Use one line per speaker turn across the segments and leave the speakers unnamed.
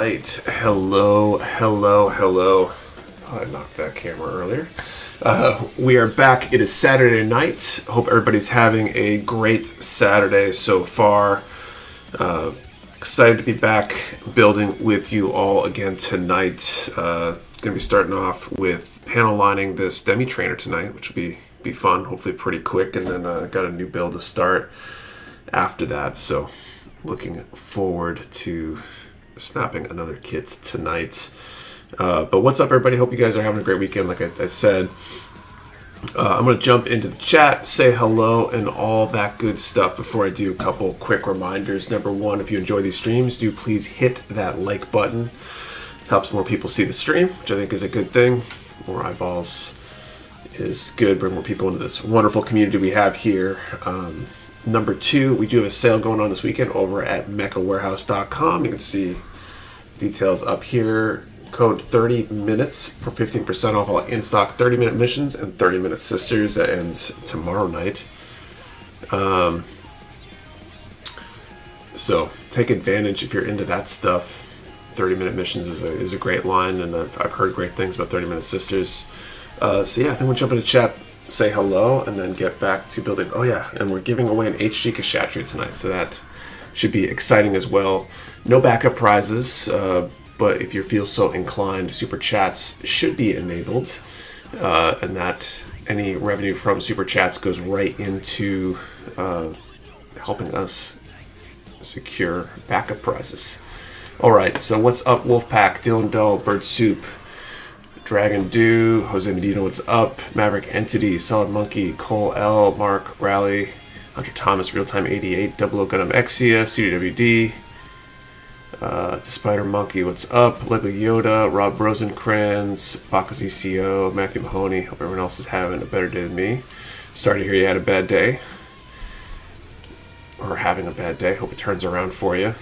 right. Hello. Thought I knocked that camera earlier. We are back. It is Saturday night. Hope everybody's having a great Saturday so far. Excited to be back building with you all again tonight. Going to be starting off with panel lining this demi trainer tonight, which will be fun. Hopefully pretty quick, and then got a new build to start after that. So looking forward to snapping another kit tonight. But what's up, everybody? Hope you guys are having a great weekend. Like I said, I'm going to jump into the chat, say hello, and all that good stuff. Before I do, a couple quick reminders. Number one, if you enjoy these streams, do please hit that like button. Helps more people see the stream, which I think is a good thing. More eyeballs is good. Bring more people into this wonderful community we have here. Number two, we do have a sale going on this weekend over at mechawarehouse.com. You can see details up here. Code 30 minutes for 15% off all in-stock 30-minute missions and 30-minute sisters. That ends tomorrow night. So take advantage if you're into that stuff. 30-minute missions is a great line, and I've heard great things about 30-minute sisters. So yeah, I think we'll jump into chat, say hello, and then get back to building. Oh yeah, and we're giving away an HG Kshatriya tonight, so that should be exciting as well. No backup prizes, but if you feel so inclined, super chats should be enabled, and that any revenue from super chats goes right into helping us secure backup prizes. All right, so what's up, Wolfpack, Dylan Doe, Bird Soup, Dragon Dew, Jose Medina, what's up? Maverick Entity, Solid Monkey, Cole L, Mark Rally, Hunter Thomas, Realtime 88, Double O Gundam Exia, Studio WD, Spider Monkey, what's up? Lego Yoda, Rob Rosencrans, Baka ZCO, Matthew Mahoney. Hope everyone else is having a better day than me. Sorry to hear you had a bad day, or having a bad day. Hope it turns around for you,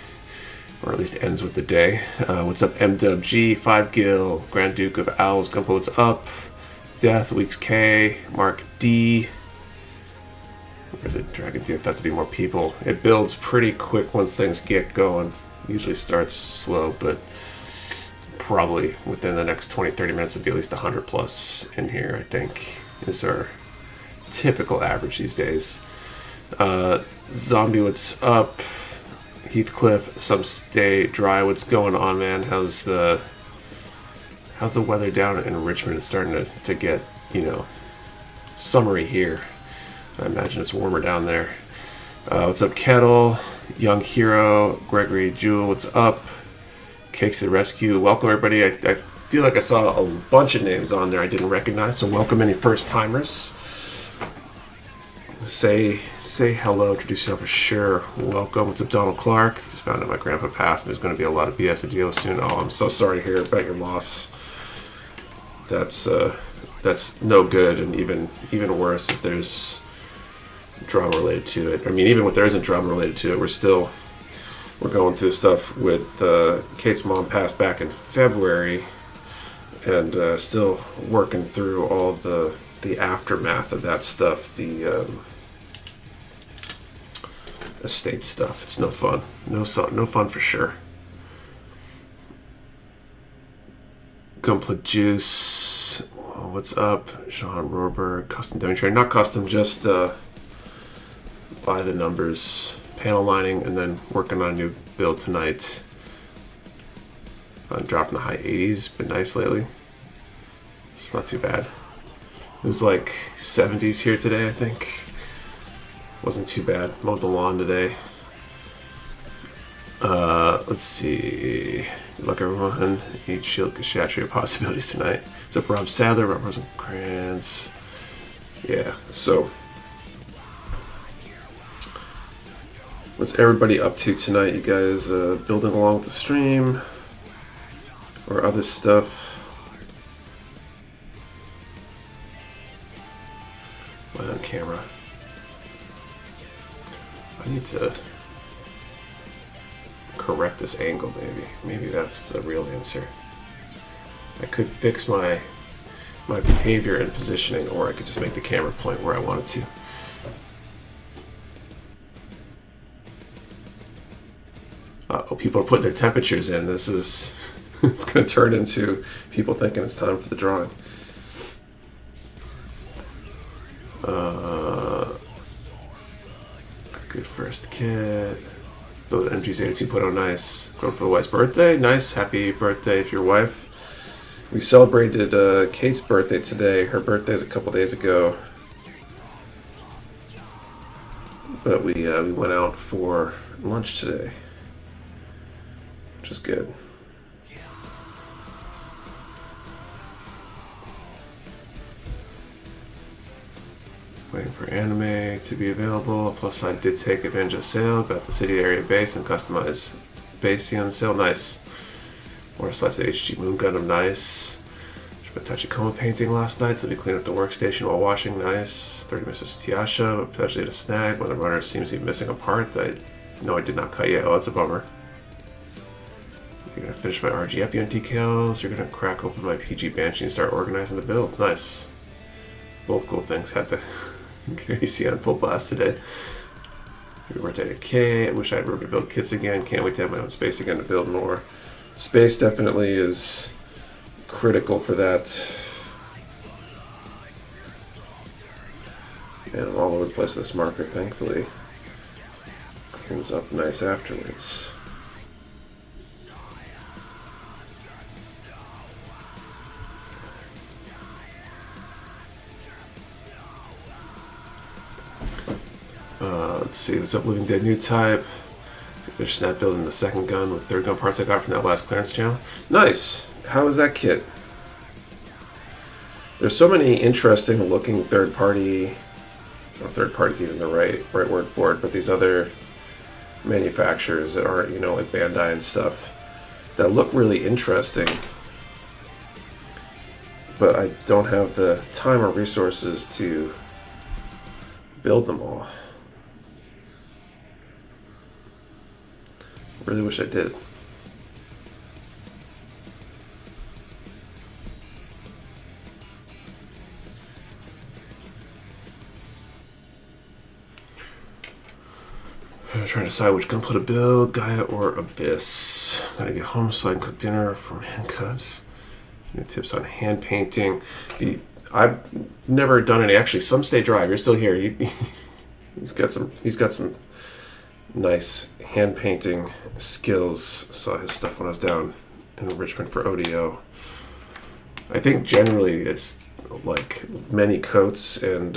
or at least ends with the day. What's up, MWG, 5 Gil, Grand Duke of Owls, Gumpo, what's up? Death, Weeks K, Mark D. Where's it? Dragon Duke, thought to be more people. It builds pretty quick once things get going. Usually starts slow, but probably within the next 20-30 minutes it'll be at least 100 plus in here, I think, is our typical average these days. Zombie, what's up? Heathcliff, some stay dry. What's going on, man? How's the weather down in Richmond? It's starting to get, summery here. I imagine it's warmer down there. What's up, Kettle? Young Hero, Gregory Jewel, what's up? Cakes to the Rescue. Welcome, everybody. I feel like I saw a bunch of names on there I didn't recognize, so welcome any first-timers. Say hello, introduce yourself for sure. Welcome. What's up, Donald Clark? Just found out my grandpa passed, and there's going to be a lot of BS to deal with soon. Oh, I'm so sorry to hear about your loss. That's no good, and even worse if there's drama related to it. I mean, even if there isn't drama related to it, we're going through stuff with Kate's mom passed back in February, and still working through all the aftermath of that stuff, the estate stuff. It's no fun. No fun for sure. Gumplet Juice, what's up? Sean Roberg, custom demonstrator, not custom, just by the numbers, panel lining, and then working on a new build tonight. I'm dropping the high 80s, been nice lately. It's not too bad. It was like 70s here today, I think. Wasn't too bad. Mowed the lawn today. Let's see. Good luck, everyone. Eat Shield Kshatriya possibilities tonight. What's up, Rob Sadler, Rob Rosencrans? Yeah, so what's everybody up to tonight? You guys building along with the stream or other stuff? Am I on camera? I need to correct this angle, maybe. Maybe that's the real answer. I could fix my behavior and positioning, or I could just make the camera point where I want it to. while people are putting their temperatures in, this is it's going to turn into people thinking it's time for the drawing. Good first kit. Build MG's 82.0, nice. Going for the wife's birthday, nice. Happy birthday to your wife. We celebrated Kate's birthday today. Her birthday was a couple days ago. But we went out for lunch today, which was good. Waiting for anime to be available. Plus, I did take advantage of sale. Got the city area base and customized base on sale. Nice. More slice the HG Moon Gundam. Nice. A Tachikoma painting last night, so we cleaned up the workstation while washing. Nice. 30 misses Tiasha, but potentially at a snag. One of the runners seems to be missing a part that I did not cut yet. Oh, that's a bummer. You're going to finish my RG Epion decals. You're going to crack open my PG Banshee and start organizing the build. Nice. Both cool things. Had to get AC on full blast today. We worked at a K. I wish I had room to build kits again. Can't wait to have my own space again to build more. Space definitely is critical for that. And I'm all over the place with this marker, thankfully. Cleans up nice afterwards. Let's see, what's up, Living Dead new type. Finished snap building the second gun with third gun parts I got from that last clearance channel. Nice! How is that kit? There's so many interesting looking third party, or third party's even the right word for it, but these other manufacturers that aren't, like Bandai and stuff, that look really interesting. But I don't have the time or resources to build them all. Really wish I did. I'm trying to decide which gun to build, Gaia or Abyss. Gotta get home so I can cook dinner for man cubs. New tips on hand painting. I've never done any. Actually, some stay dry. You're still here. He's got some nice hand painting skills. Saw his stuff when I was down in Richmond for ODO. I think generally it's like many coats and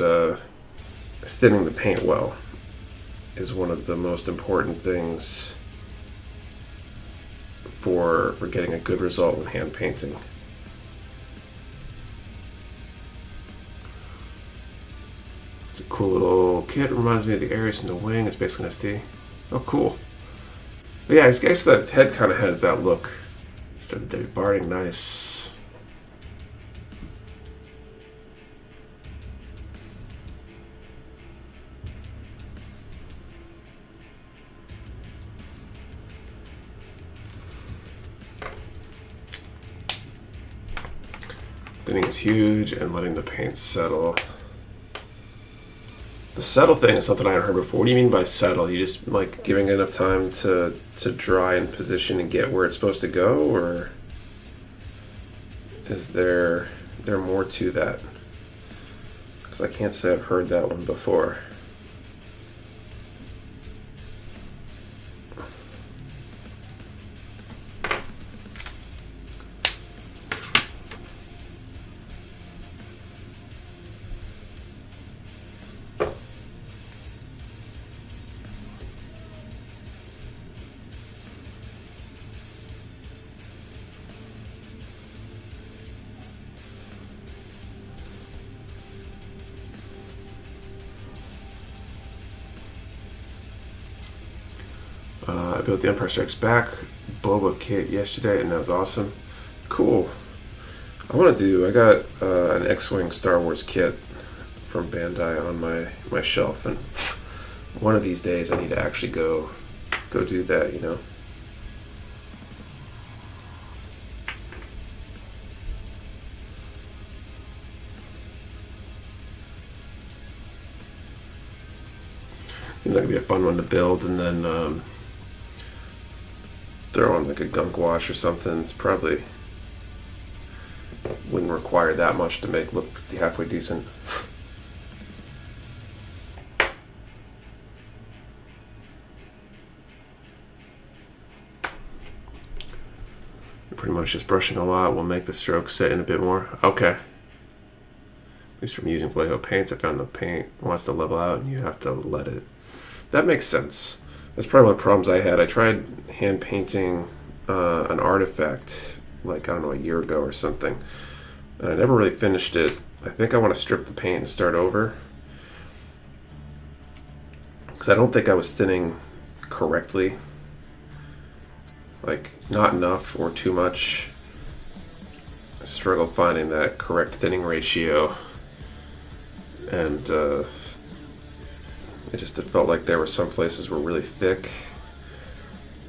thinning the paint well is one of the most important things for getting a good result with hand painting. It's a cool little kit. Reminds me of the Ares from the wing. It's basically an SD. Oh, cool. But yeah, I guess that head kind of has that look. Started David Barding. Nice. Thinning is huge and letting the paint settle. The settle thing is something I haven't heard before. What do you mean by settle? You just like giving it enough time to dry and position and get where it's supposed to go, or is there more to that? Because I can't say I've heard that one before. I built the Empire Strikes Back Boba kit yesterday, and that was awesome. Cool. I got an X-Wing Star Wars kit from Bandai on my shelf, and one of these days I need to actually go do that, I think that could be a fun one to build, and then throw on like a gunk wash or something. It's probably wouldn't require that much to make look halfway decent. Pretty much just brushing a lot will make the strokes set in a bit more. Okay. At least from using Vallejo paints, I found the paint wants to level out and you have to let it. That makes sense. That's probably one of the problems I had. I tried hand painting an artifact like, I don't know, a year ago or something. And I never really finished it. I think I want to strip the paint and start over. Because I don't think I was thinning correctly. Like, not enough or too much. I struggle finding that correct thinning ratio. And it felt like there were some places were really thick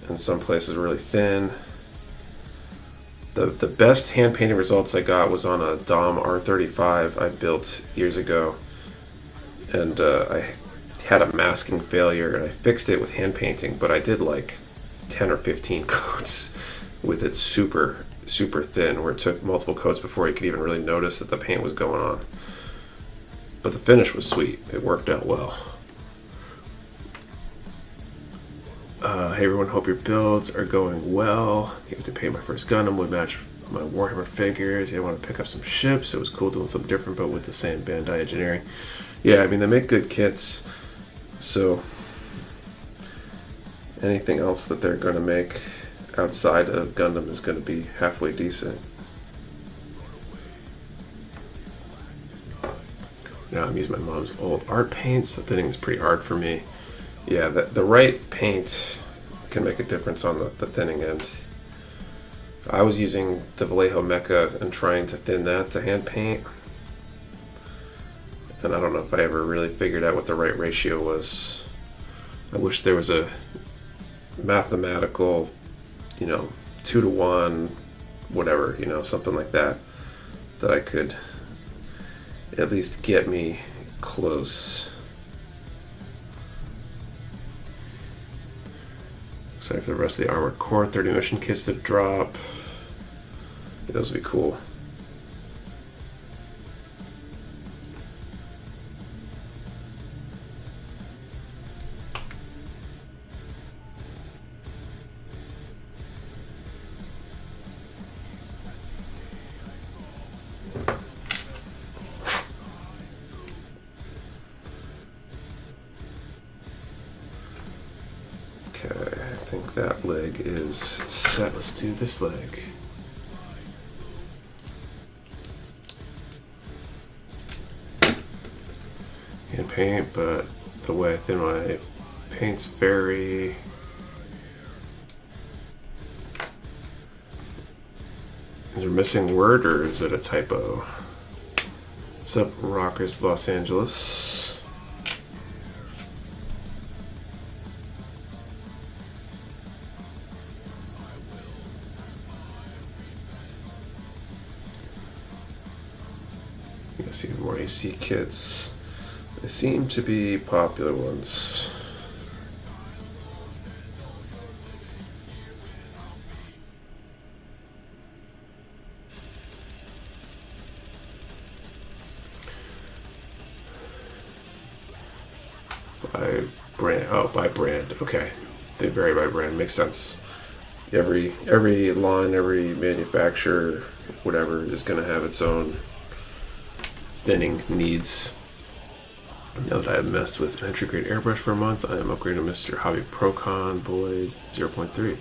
and some places really thin. The best hand painting results I got was on a Dom R35 I built years ago. And I had a masking failure and I fixed it with hand painting, but I did like 10 or 15 coats with it super thin, where it took multiple coats before you could even really notice that the paint was going on. But the finish was sweet. It worked out well. Hey everyone, hope your builds are going well. Getting to paint my first Gundam would match my Warhammer figures. I want to pick up some ships. It was cool doing something different, but with the same Bandai engineering. Yeah, I mean, they make good kits, so anything else that they're going to make outside of Gundam is going to be halfway decent. Now I'm using my mom's old art paints, so thinning is pretty hard for me. Yeah, the right paint can make a difference on the thinning end. I was using the Vallejo Mecha and trying to thin that to hand paint. And I don't know if I ever really figured out what the right ratio was. I wish there was a mathematical, 2-to-1, whatever, something like that I could at least get me close. Excited for the rest of the Armored Core 30 mission kits to drop. Yeah, those would be cool. Okay, I think that leg is set. Let's do this leg. Hand paint, but the way I thin my paint's very... Is there a missing word or is it a typo? What's up, Rockers, Los Angeles? I see more AC kits. They seem to be popular ones. By brand. Oh, by brand. Okay. They vary by brand. Makes sense. Every line, every manufacturer, whatever, is going to have its own thinning needs. Now that I have messed with an entry grade airbrush for a month, I am upgrading to Mr. Hobby Procon Boy 0.3.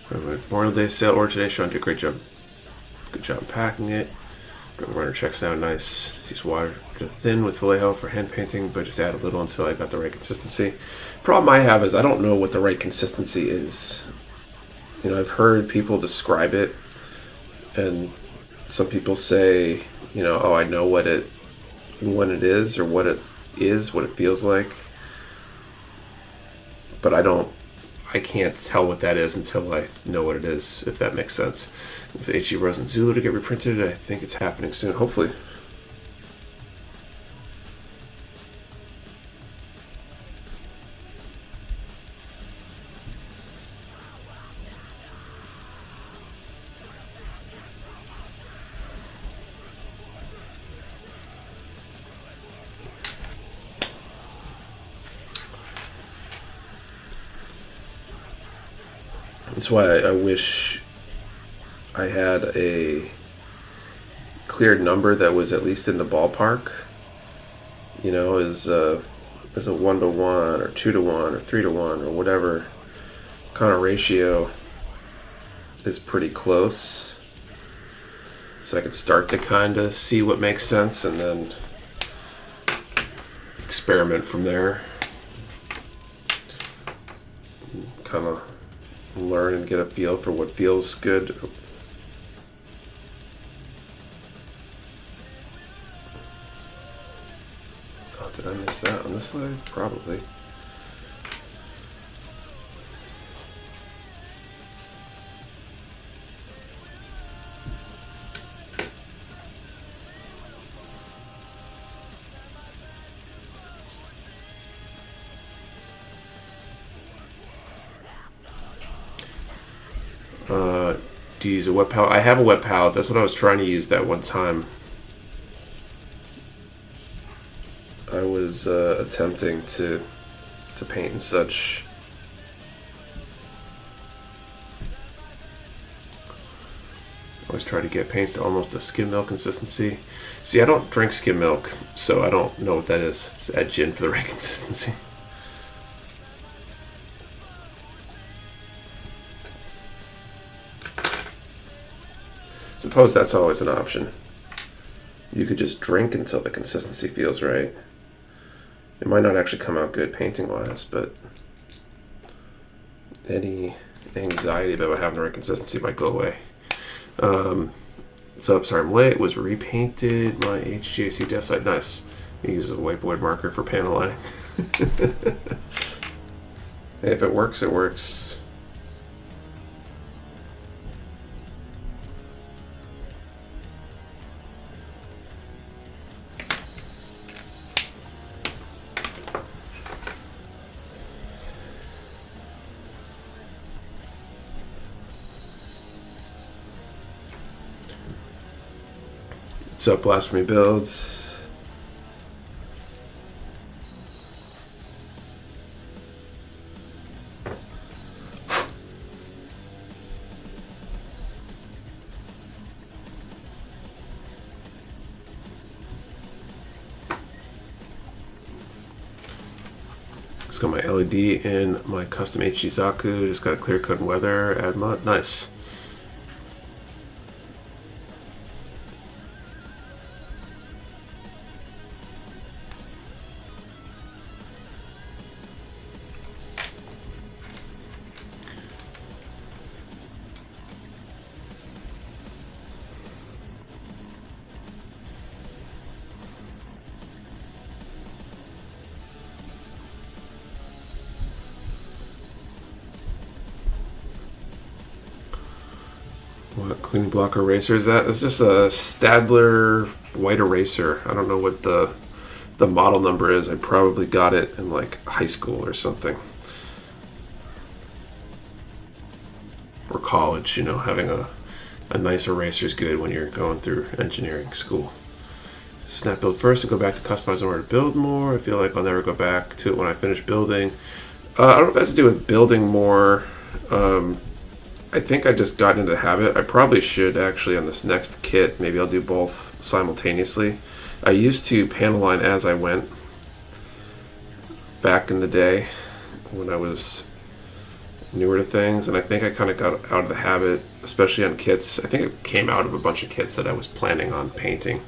From a Memorial Day sale or today, Sean did a great job. Good job packing it. Runner checks out nice. Use water to thin with Vallejo for hand painting, but just add a little until I got the right consistency. Problem I have is I don't know what the right consistency is. I've heard people describe it, and some people say, oh, I know when it is or what it is, what it feels like. But I can't tell what that is until I know what it is, if that makes sense. With H.G. Rose and Zulu to get reprinted, I think it's happening soon, hopefully. That's why I wish I had a cleared number that was at least in the ballpark. You know, is a 1-to-1 or 2-to-1 or 3-to-1 or whatever kind of ratio is pretty close. So I could start to kind of see what makes sense and then experiment from there. Kind of learn and get a feel for what feels good. Oh, did I miss that on this slide? Probably. Do you use a web palette? I have a web palette. That's what I was trying to use that one time. I was attempting to paint in such. I always try to get paints to almost a skim milk consistency. See, I don't drink skim milk, so I don't know what that is. Just add gin for the right consistency. Suppose that's always an option. You could just drink until the consistency feels right. It might not actually come out good painting-wise, but any anxiety about having the right consistency might go away. So, sorry, I'm late. Was repainted my HGAC desk side. Nice. You use a whiteboard marker for panel lining. Hey, if it works, it works. What's up, Blasphemy Builds? Just got my LED in my custom HD Zaku. Just got a clear cut and weather. Add mod. Nice. What cleaning block eraser is that? It's just a Stadler white eraser. I don't know what the model number is. I probably got it in like high school or something. Or college, you know, having a nice eraser is good when you're going through engineering school. Snap build first and go back to customize in order to build more. I feel like I'll never go back to it when I finish building. I don't know if it has to do with building more. I think I just got into the habit. I probably should actually on this next kit. Maybe I'll do both simultaneously. I used to panel line as I went back in the day when I was newer to things, and I think I kind of got out of the habit, especially on kits. I think it came out of a bunch of kits that I was planning on painting.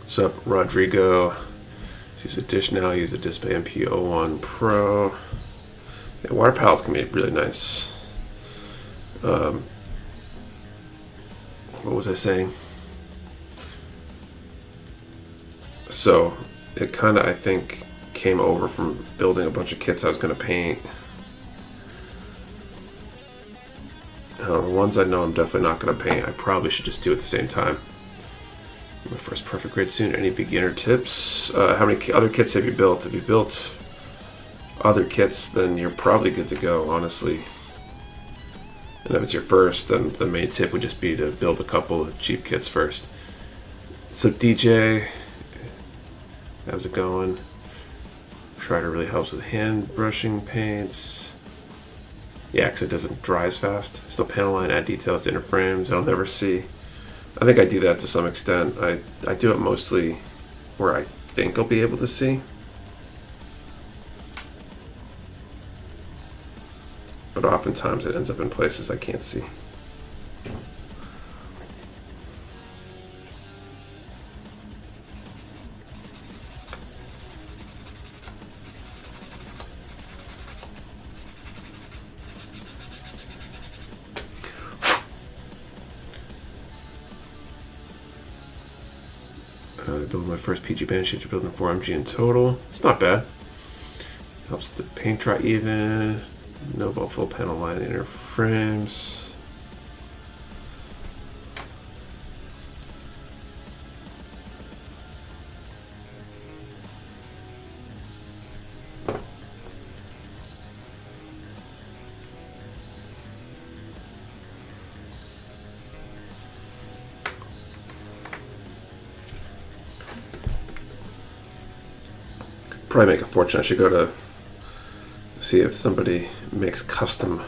So Rodrigo, use a dish now. Use the Display MP01 Pro. Yeah, water palettes can be really nice. What was I saying? So it kind of, I think, came over from building a bunch of kits I was going to paint. The ones I know I'm definitely not going to paint, I probably should just do at the same time. My first perfect grade soon. Any beginner tips? How many other kits have you built? If you built other kits, then you're probably good to go, honestly. And if it's your first, then the main tip would just be to build a couple of cheap kits first. So DJ, how's it going? Try to really helps with hand brushing paints. Yeah, because it doesn't dry as fast. Still panel line, add details to inner frames. I'll never see. I think I do that to some extent. I do it mostly where I think I'll be able to see. But oftentimes it ends up in places I can't see. Building my first PG band sheet to build in 4MG in total. It's not bad. Helps the paint dry even. No about full panel line inner frames. Probably make a fortune. I should go to see if somebody makes custom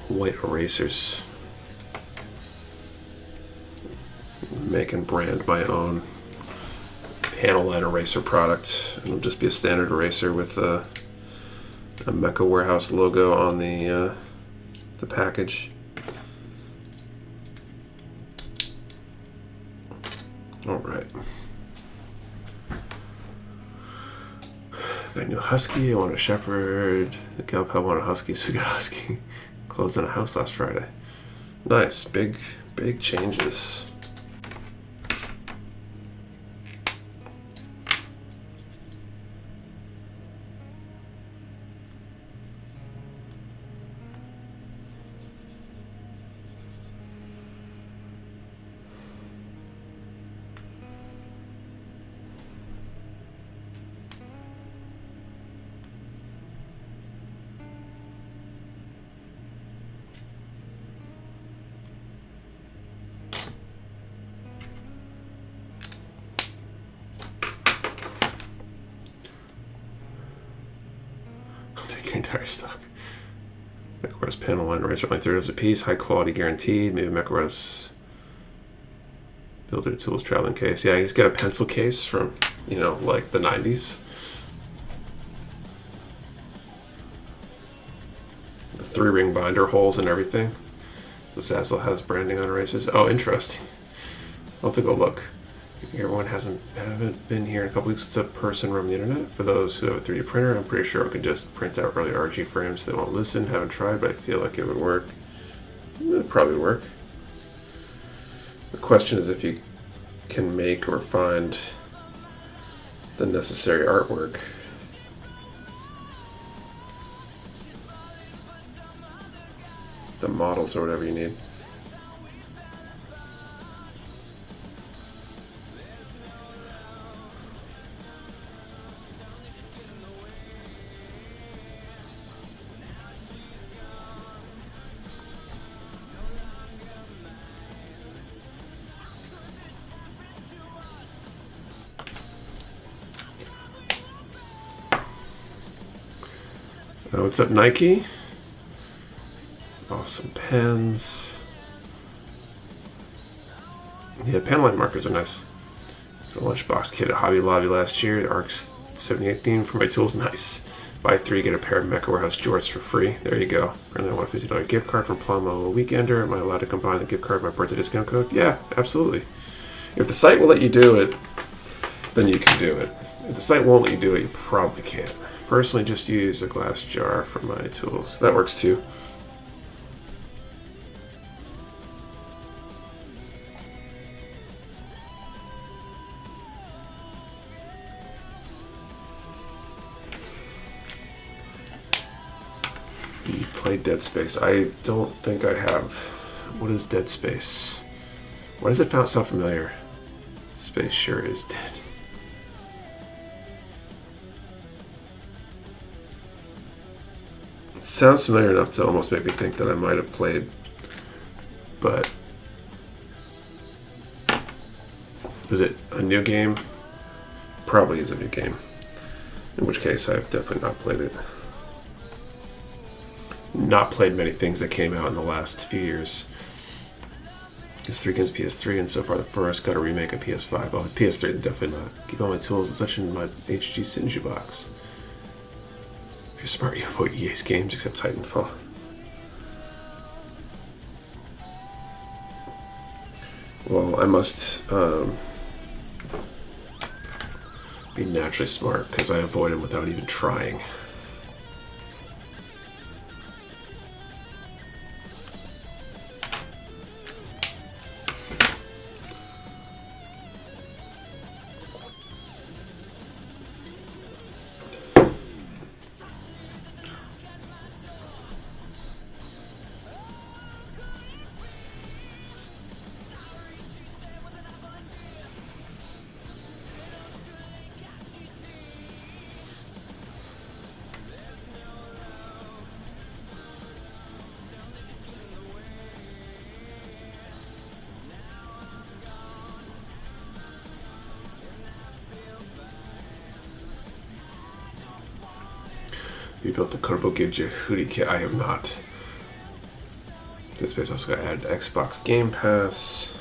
white erasers. Make and brand my own panel line eraser product. It'll just be a standard eraser with a Mecha Warehouse logo on the package. All right. Got a new husky. I want a shepherd. The gal pal want a husky, so we got a husky. Closed on a house last Friday. Nice, big changes. Your entire stock. Mecha Warehouse panel line eraser, only $30 a piece, high quality guaranteed. Maybe Mecha Warehouse builder tools traveling case. Yeah, you just get a pencil case from, like the 90s. The 3-ring binder holes and everything. The Zazzle has branding on erasers. Oh, interesting. I'll have to go look. Everyone haven't been here in a couple weeks. What's up, person roam the internet? For those who have a 3D printer, I'm pretty sure we could just print out early RG frames. They won't listen. Haven't tried, but I feel like it would work. It'd probably work. The question is if you can make or find the necessary artwork. The models or whatever you need. What's up, Nike? Awesome pens. Yeah, pen line markers are nice. A lunchbox kit at Hobby Lobby last year. The ARC's 78 theme for my tools. Nice. Buy 3, get a pair of Mecha Warehouse jorts for free. There you go. Earn that $150 gift card from Plumbo a Weekender. Am I allowed to combine the gift card with my birthday discount code? Yeah, absolutely. If the site will let you do it, then you can do it. If the site won't let you do it, you probably can't. Personally, just use a glass jar for my tools. That works too. You play Dead Space. I don't think I have. What is Dead Space? Why does it sound familiar? Space sure is dead. It sounds familiar enough to almost make me think that I might have played, but is it a new game? Probably is a new game, in which case I've definitely not played it. not played many things that came out in the last few years. It's 3 games PS3, and so far the first got a remake of PS5. Oh, it's PS3, definitely not. Keep all my tools and such in my HG Sinju box. If you're smart, you avoid EA's games except Titanfall. Well, I must be naturally smart because I avoid them without even trying. You built the Kurbo Gibja hoodie kit. I have not. This space also got added to Xbox Game Pass.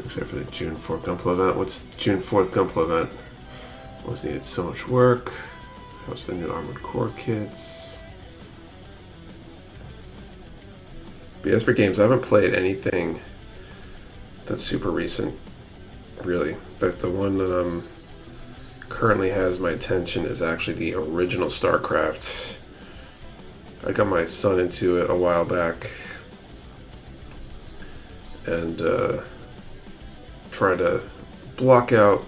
Except for the June 4th Gunpla event. What's June 4th Gunpla event? Was needed so much work. That was for the new Armored Core kits. But as for games, I haven't played anything that's super recent, really. But the one that currently has my attention is actually the original StarCraft. I got my son into it a while back. And try to block out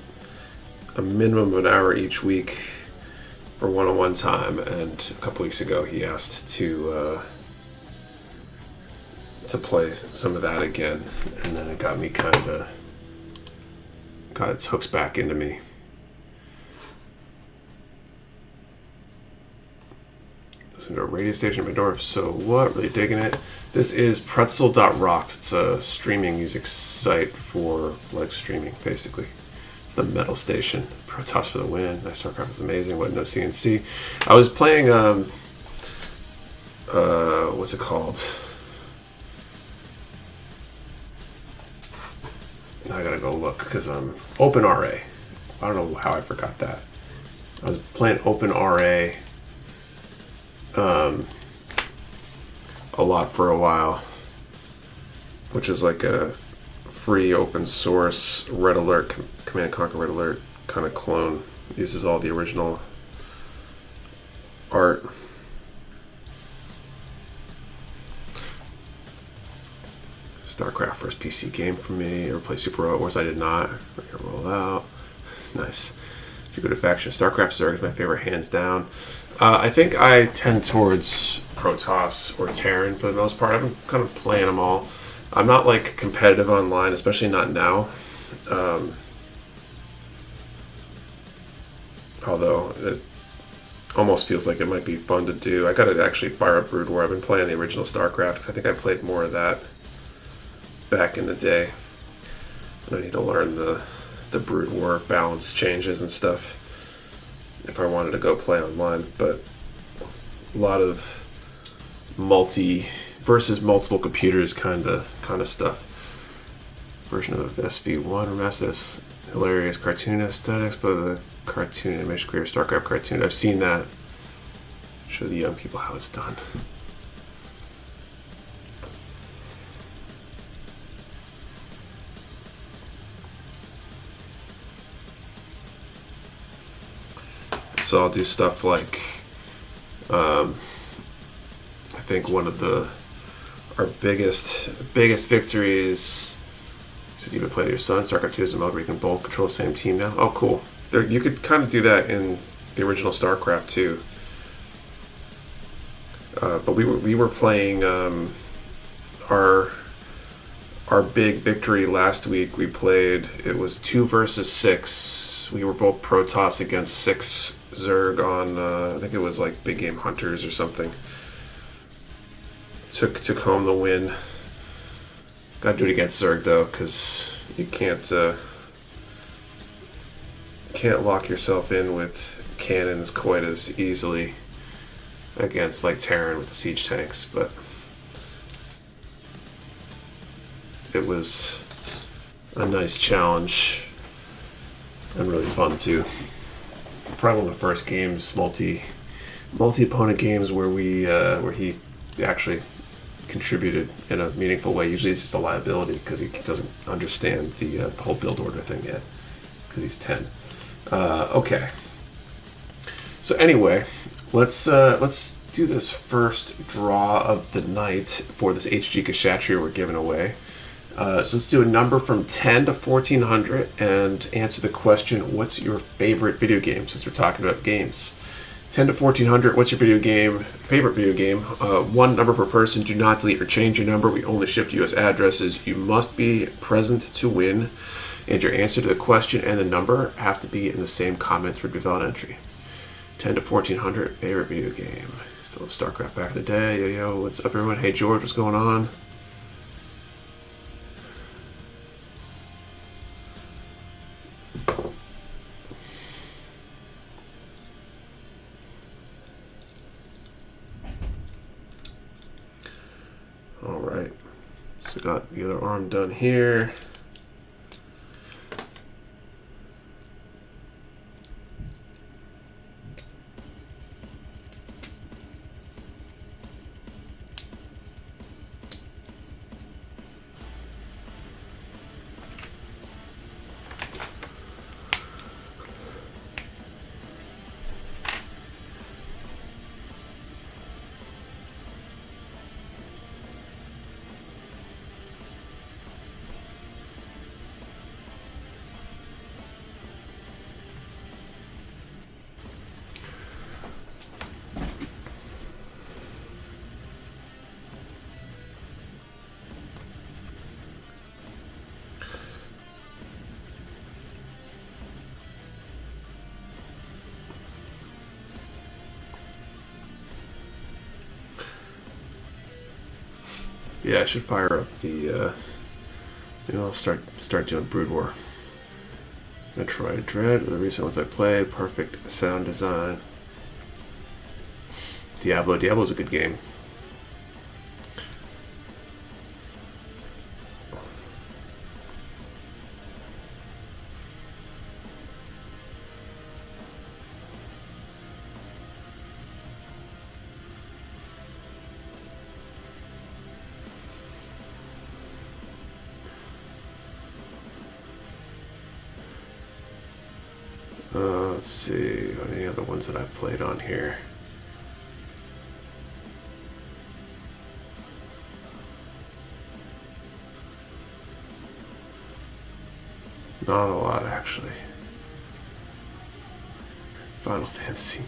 a minimum of an hour each week for one-on-one time, and a couple weeks ago he asked to play some of that again, and then it got me got its hooks back into me. Listen to a radio station in my door. So what? Really digging it. This is pretzel.rocks. It's a streaming music site for live streaming, basically. It's the metal station. Protoss for the win. Nice StarCraft is amazing. What, no CNC. I was playing, what's it called? Now I gotta go look, because OpenRA. I don't know how I forgot that. I was playing OpenRA a lot for a while, which is like a free open source Red Alert, Command and Conquer Red Alert kind of clone. Uses all the original art. StarCraft first PC game for me. Ever play Super Robot Wars? I did not. We're gonna roll out. Nice. If you go to faction, StarCraft Zerg is my favorite, hands down. I think I tend towards Protoss or Terran for the most part. I've been kind of playing them all. I'm not like competitive online, especially not now. Although it almost feels like it might be fun to do. I gotta actually fire up Brood War. I've been playing the original StarCraft because I think I played more of that back in the day. And I need to learn the Brood War balance changes and stuff if I wanted to go play online. But a lot of multi versus multiple computers kind of stuff. Version of SV1 remastered, hilarious cartoon aesthetics, but the cartoon animation creator StarCraft cartoon. I've seen that. Show the young people how it's done. So I'll do stuff like, I think one of our biggest victories. So you've been playing with your son. StarCraft 2 is a mode where you can both control the same team now. Oh, cool. You could kind of do that in the original StarCraft too. But we were playing our our big victory last week. We played, it was 2 versus 6. We were both Protoss against 6 Zerg on, I think it was like Big Game Hunters or something. Took home the win. Gotta do it against Zerg though, because you can't lock yourself in with cannons quite as easily against like Terran with the siege tanks, but it was a nice challenge and really fun too. Probably one of the first games, multi-opponent games where he actually contributed in a meaningful way. Usually it's just a liability because he doesn't understand the whole build order thing yet because he's 10. Okay. So anyway, let's do this first draw of the night for this HG Kshatriya we're giving away. So let's do a number from 10 to 1400 and answer the question, what's your favorite video game, since we're talking about games. 10 to 1400, what's your favorite video game? One number per person. Do not delete or change your number. We only ship to U.S. addresses. You must be present to win. And your answer to the question and the number have to be in the same comment for development entry. 10 to 1400, favorite video game. Still StarCraft back in the day. Yo, what's up everyone? Hey George, what's going on? Alright, so got the other arm done here. Yeah, I should fire up the, I'll start doing Brood War. Metroid Dread, the recent ones I played, perfect sound design. Diablo's a good game. Let's see, any other ones that I've played on here? Not a lot, actually. Final Fantasy.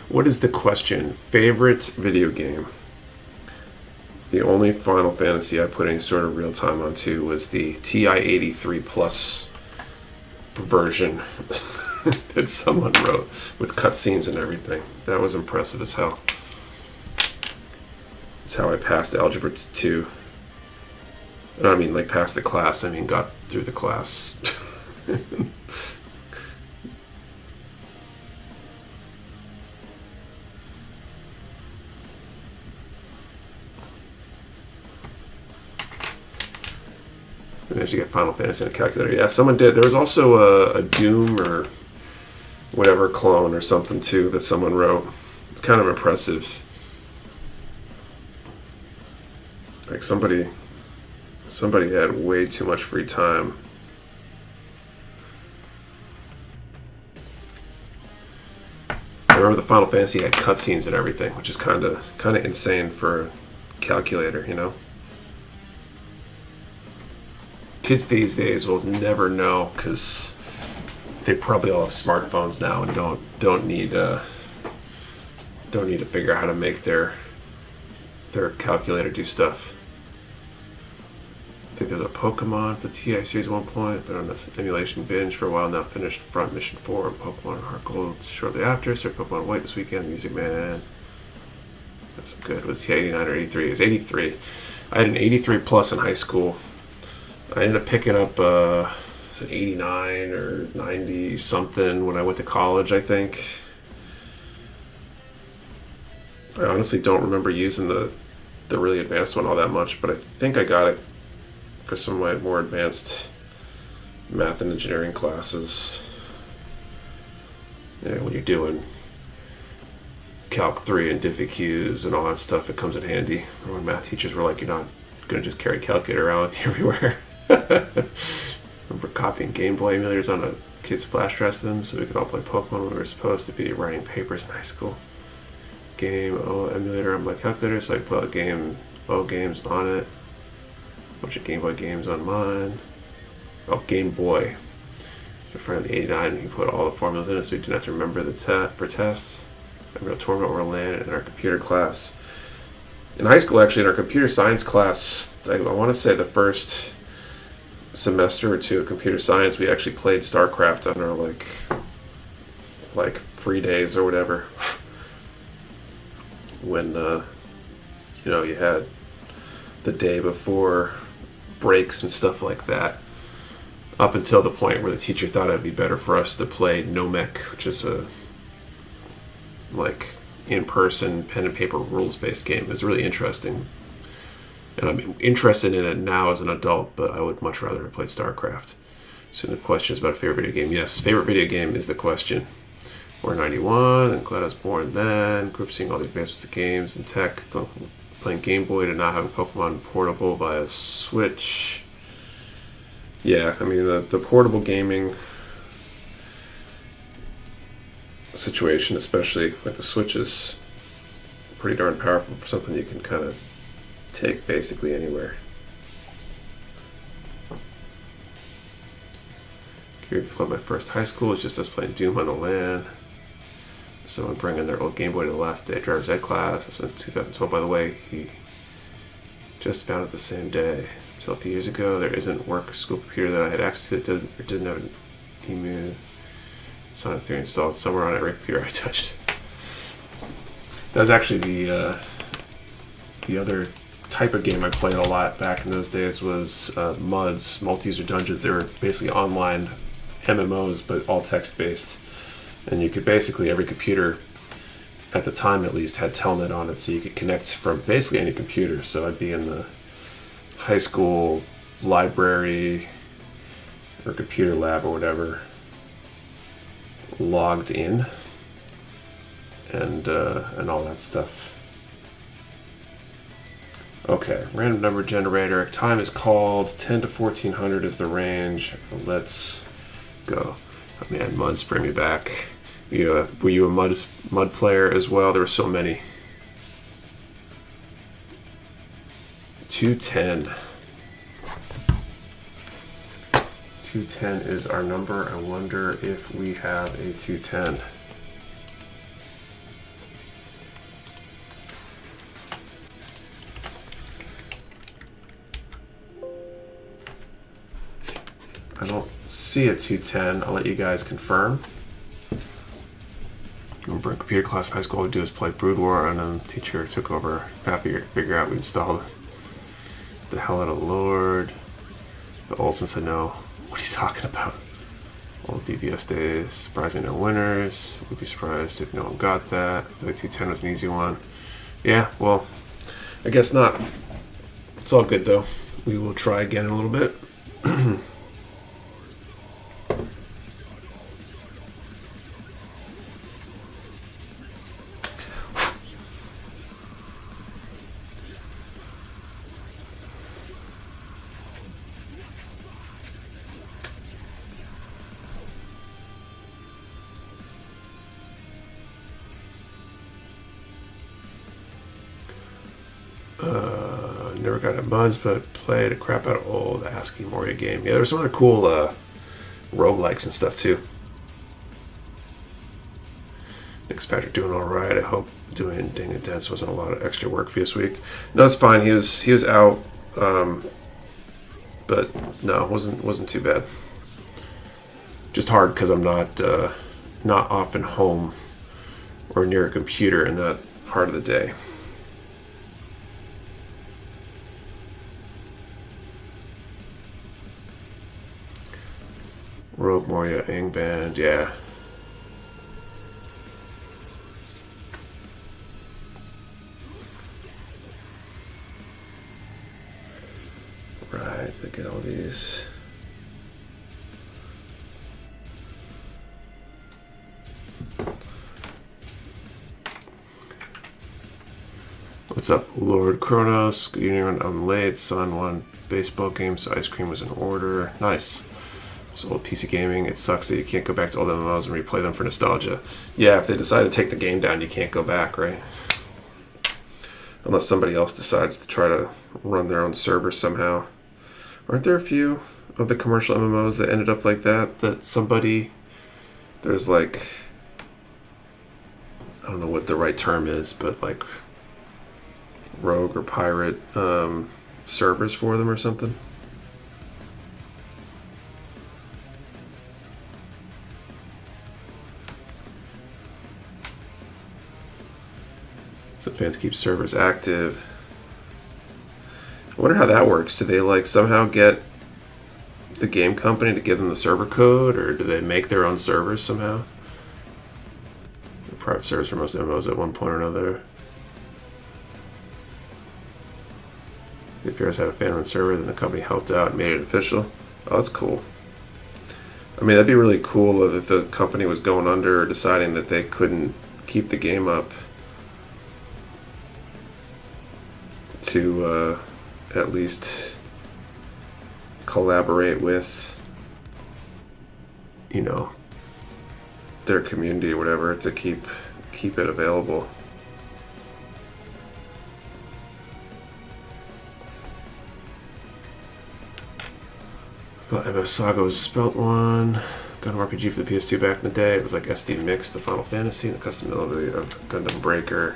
What is the question? Favorite video game? The only Final Fantasy I put any sort of real time onto was the TI-83 Plus version that someone wrote with cutscenes and everything. That was impressive as hell. That's how I passed Algebra 2. I don't mean like passed the class, I mean got through the class. I managed to get Final Fantasy in a calculator. Yeah, someone did. There was also a Doom or whatever clone or something too that someone wrote. It's kind of impressive. Like somebody had way too much free time. I remember the Final Fantasy had cutscenes and everything, which is kind of insane for a calculator, you know. Kids these days will never know because they probably all have smartphones now and don't need to figure out how to make their calculator do stuff. think there's a Pokemon for TI Series 1 point, but on this emulation binge for a while now. Finished Front Mission 4 and Pokemon Heart Gold shortly after. Started Pokemon White this weekend. Music Man. That's good. Was TI 89 or 83? It was 83. I had an 83 plus in high school. I ended up picking up was it 89 or 90 something when I went to college, I think. I honestly don't remember using the really advanced one all that much, but I think I got it for some of my more advanced math and engineering classes. Yeah, when you're doing Calc 3 and DiffyQs and all that stuff, it comes in handy. Or when math teachers were like, you're not going to just carry a calculator around with you everywhere. Remember copying Game Boy emulators on a kid's flash drive to them so we could all play Pokemon when we were supposed to be writing papers in high school. Game emulator on my calculator so I could play games on it. A bunch of Game Boy games on mine. Oh, Game Boy. In front of the 89, you can put all the formulas in it so you didn't have to remember for tests. I remember a tournament where we landed in our computer class. In high school, actually, in our computer science class, I want to say the first semester or two of computer science, we actually played StarCraft on our like free days or whatever. When you had the day before breaks and stuff like that, up until the point where the teacher thought it'd be better for us to play Nomec, which is a in-person pen and paper rules-based game. It was really interesting, and I'm interested in it now as an adult, but I would much rather have played StarCraft. So the question is about a favorite video game. Yes, favorite video game is the question. We're 91, and glad I was born then. Grew up seeing all the advancements of games and tech, going from playing Game Boy to now having Pokemon portable via Switch. Yeah, I mean, the portable gaming situation, especially like the Switch, is pretty darn powerful for something you can kind of take basically anywhere. Curious to my first high school was just us playing Doom on the LAN. Someone bringing their old Game Boy to the last day of driver's ed class. This was in 2012, by the way. He just found it the same day. Until a few years ago, there isn't a work school computer that I had access to that didn't have an emu Sonic 3 installed somewhere on every computer I touched. That was actually the other type of game I played a lot back in those days was MUDs, multi-user dungeons. They were basically online MMOs, but all text-based. And you could basically, every computer, at the time at least, had Telnet on it, so you could connect from basically any computer. So I'd be in the high school library or computer lab or whatever, logged in, and all that stuff. Okay, random number generator. Time is called. 10 to 1400 is the range. Let's go. Oh man, MUDs bring me back. Were you a MUD player as well? There were so many. 210. 210 is our number. I wonder if we have a 210. I don't see a 210. I'll let you guys confirm. Remember in computer class in high school, all we do is play Brood War, and then the teacher took over half a year to figure out we installed the hell out of Lord. But Olsen said no. What he's talking about. Old DBS days. Surprising no winners. Would be surprised if no one got that. The 210 was an easy one. Yeah, well, I guess not. It's all good though. We will try again in a little bit. Never got at MUDs, but played a crap out of old ASCII Moria game. Yeah, there were some other cool roguelikes and stuff too. Nick's Patrick doing all right. I hope doing Ding and Dance wasn't a lot of extra work for this week. No, it's fine. He was out but no, it wasn't too bad. Just hard because I'm not often home or near a computer in that part of the day. Rogue Moria Angband, yeah. Right, I get all these. What's up, Lord Kronos? Good evening. I'm late. Son won baseball game, so ice cream was in order. Nice. So old PC gaming. It sucks that you can't go back to old MMOs and replay them for nostalgia. Yeah, if they decide to take the game down, you can't go back, right? Unless somebody else decides to try to run their own server somehow. Aren't there a few of the commercial MMOs that ended up like that? That somebody, there's like, I don't know what the right term is, but like rogue or pirate servers for them or something. So fans keep servers active. I wonder how that works. Do they like somehow get the game company to give them the server code, or do they make their own servers somehow? The private servers for most MMOs at one point or another. If yours had a fan-run server, then the company helped out and made it official. Oh, that's cool. I mean, that'd be really cool if the company was going under or deciding that they couldn't keep the game up to at least collaborate with, you know, their community or whatever to keep it available. Well, MS Saga was a spelt one. Gundam RPG for the PS2 back in the day. It was like SD Mix, the Final Fantasy, and the custom ability of Gundam Breaker.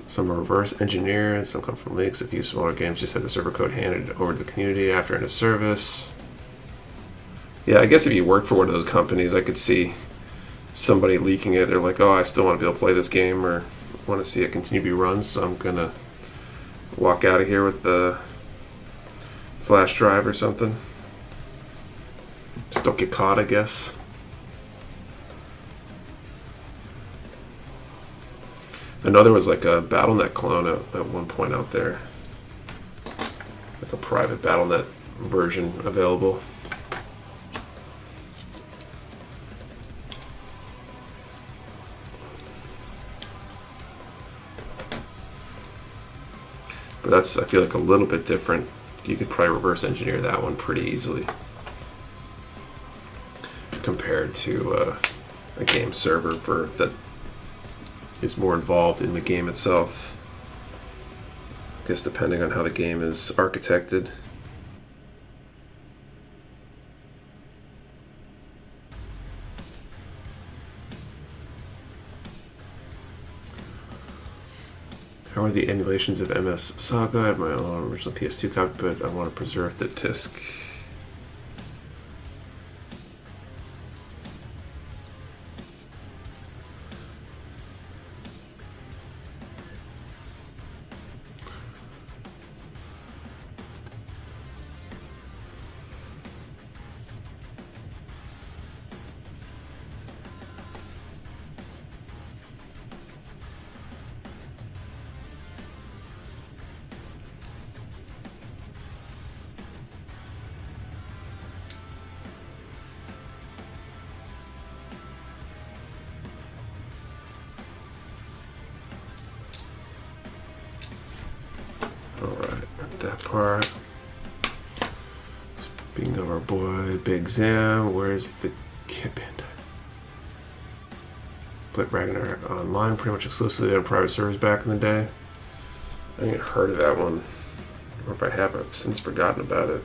Some are reverse engineered, some come from leaks. A few smaller games just had the server code handed over to the community after end of service. Yeah, I guess if you work for one of those companies, I could see somebody leaking it. They're like, oh, I still want to be able to play this game or want to see it continue to be run, so I'm going to walk out of here with the flash drive or something. Just don't get caught, I guess. I know there was like a BattleNet clone at one point out there. Like a private BattleNet version available. But that's, I feel like, a little bit different. You could probably reverse engineer that one pretty easily compared to a game server that is more involved in the game itself. I guess depending on how the game is architected. How are the emulations of MS Saga? I have my own original PS2 copy, but I want to preserve the disc. Alright, that part. Speaking of our boy Big Zam, where's the kid band? Played Ragnarok online pretty much exclusively on private servers back in the day. I ain't heard of that one. Or if I have, I've since forgotten about it.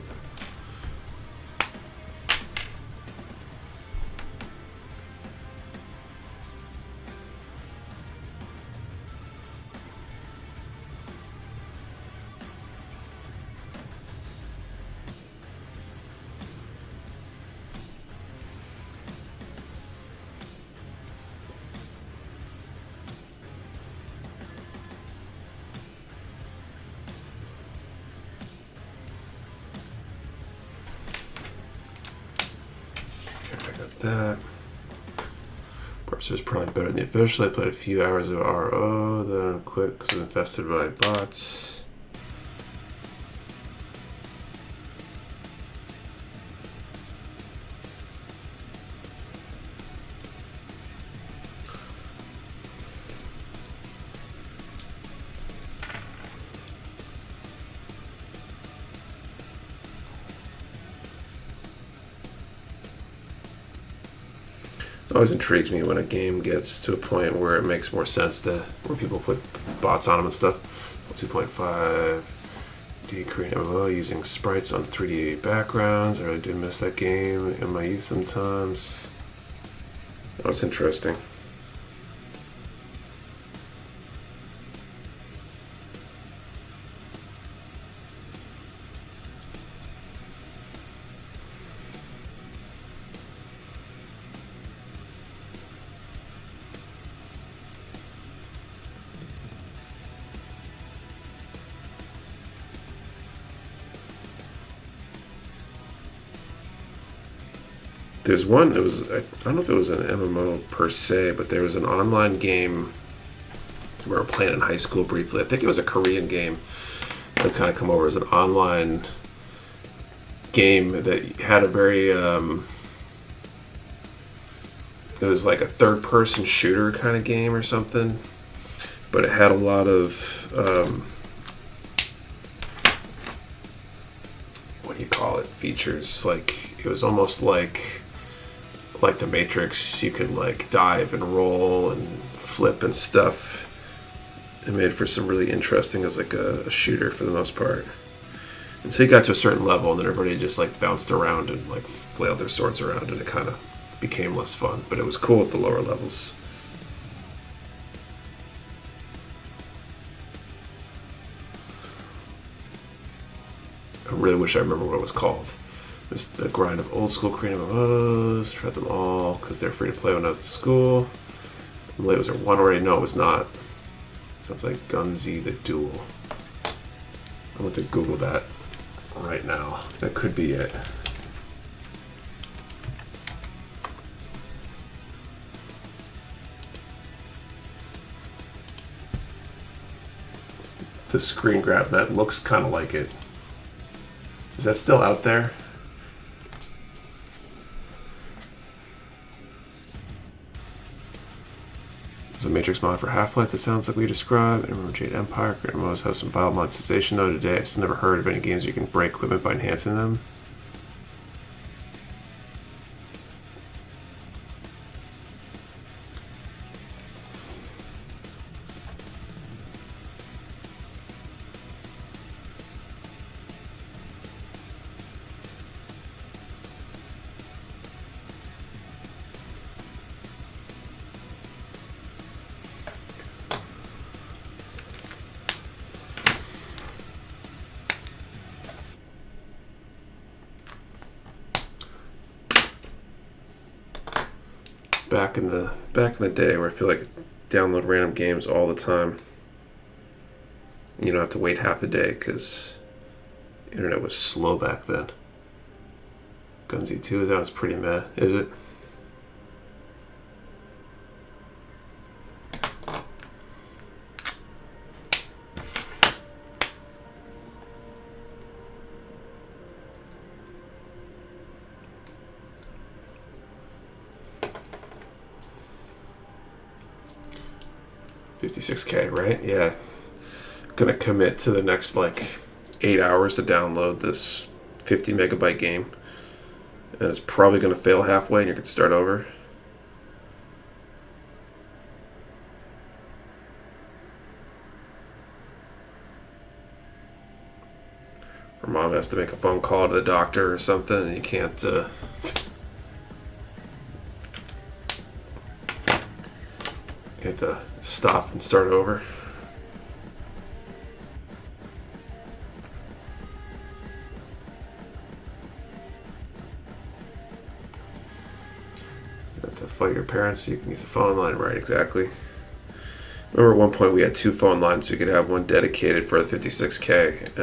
that. Parser's probably better than the official. I played a few hours of RO, then quit because I'm infested by bots. It always intrigues me when a game gets to a point where it makes more sense to where people put bots on them and stuff. 2.5 D create MMO using sprites on 3D backgrounds. I really do miss that game in my youth sometimes. That's interesting. There's one, I don't know if it was an MMO per se, but there was an online game we were playing in high school briefly. I think it was a Korean game that kind of come over as an online game that had a very, it was like a third-person shooter kind of game or something, but it had a lot of, what do you call it, features. Like, it was almost like the Matrix. You could like dive and roll and flip and stuff. It made for some really interesting, as like a shooter for the most part. And so you got to a certain level and then everybody just like bounced around and like flailed their swords around and it kind of became less fun. But it was cool at the lower levels. I really wish I remember what it was called. There's the grind of old school Korean MMOs. Tried them all because they're free to play when I was at school. I believe was there one already? No, it was not. Sounds like Gunzi the Duel. I'm going to Google that right now. That could be it. The screen grab that looks kind of like it. Is that still out there? There's a Matrix mod for Half-Life that sounds like we described. I remember Jade Empire. Great mods have some viable monetization though today. I've still never heard of any games where you can break equipment by enhancing them. Back in the day where I feel like I download random games all the time. You don't have to wait half a day because internet was slow back then. Gunzi 2, that was pretty meh, is it? $56K, right? Yeah. Gonna commit to the next like 8 hours to download this 50 megabyte game. And it's probably gonna fail halfway and you're gonna start over. Or mom has to make a phone call to the doctor or something and you can't you have to stop and start over. You have to fight your parents so you can use the phone line, right? Exactly. Remember at one point we had 2 phone lines so we could have one dedicated for the 56K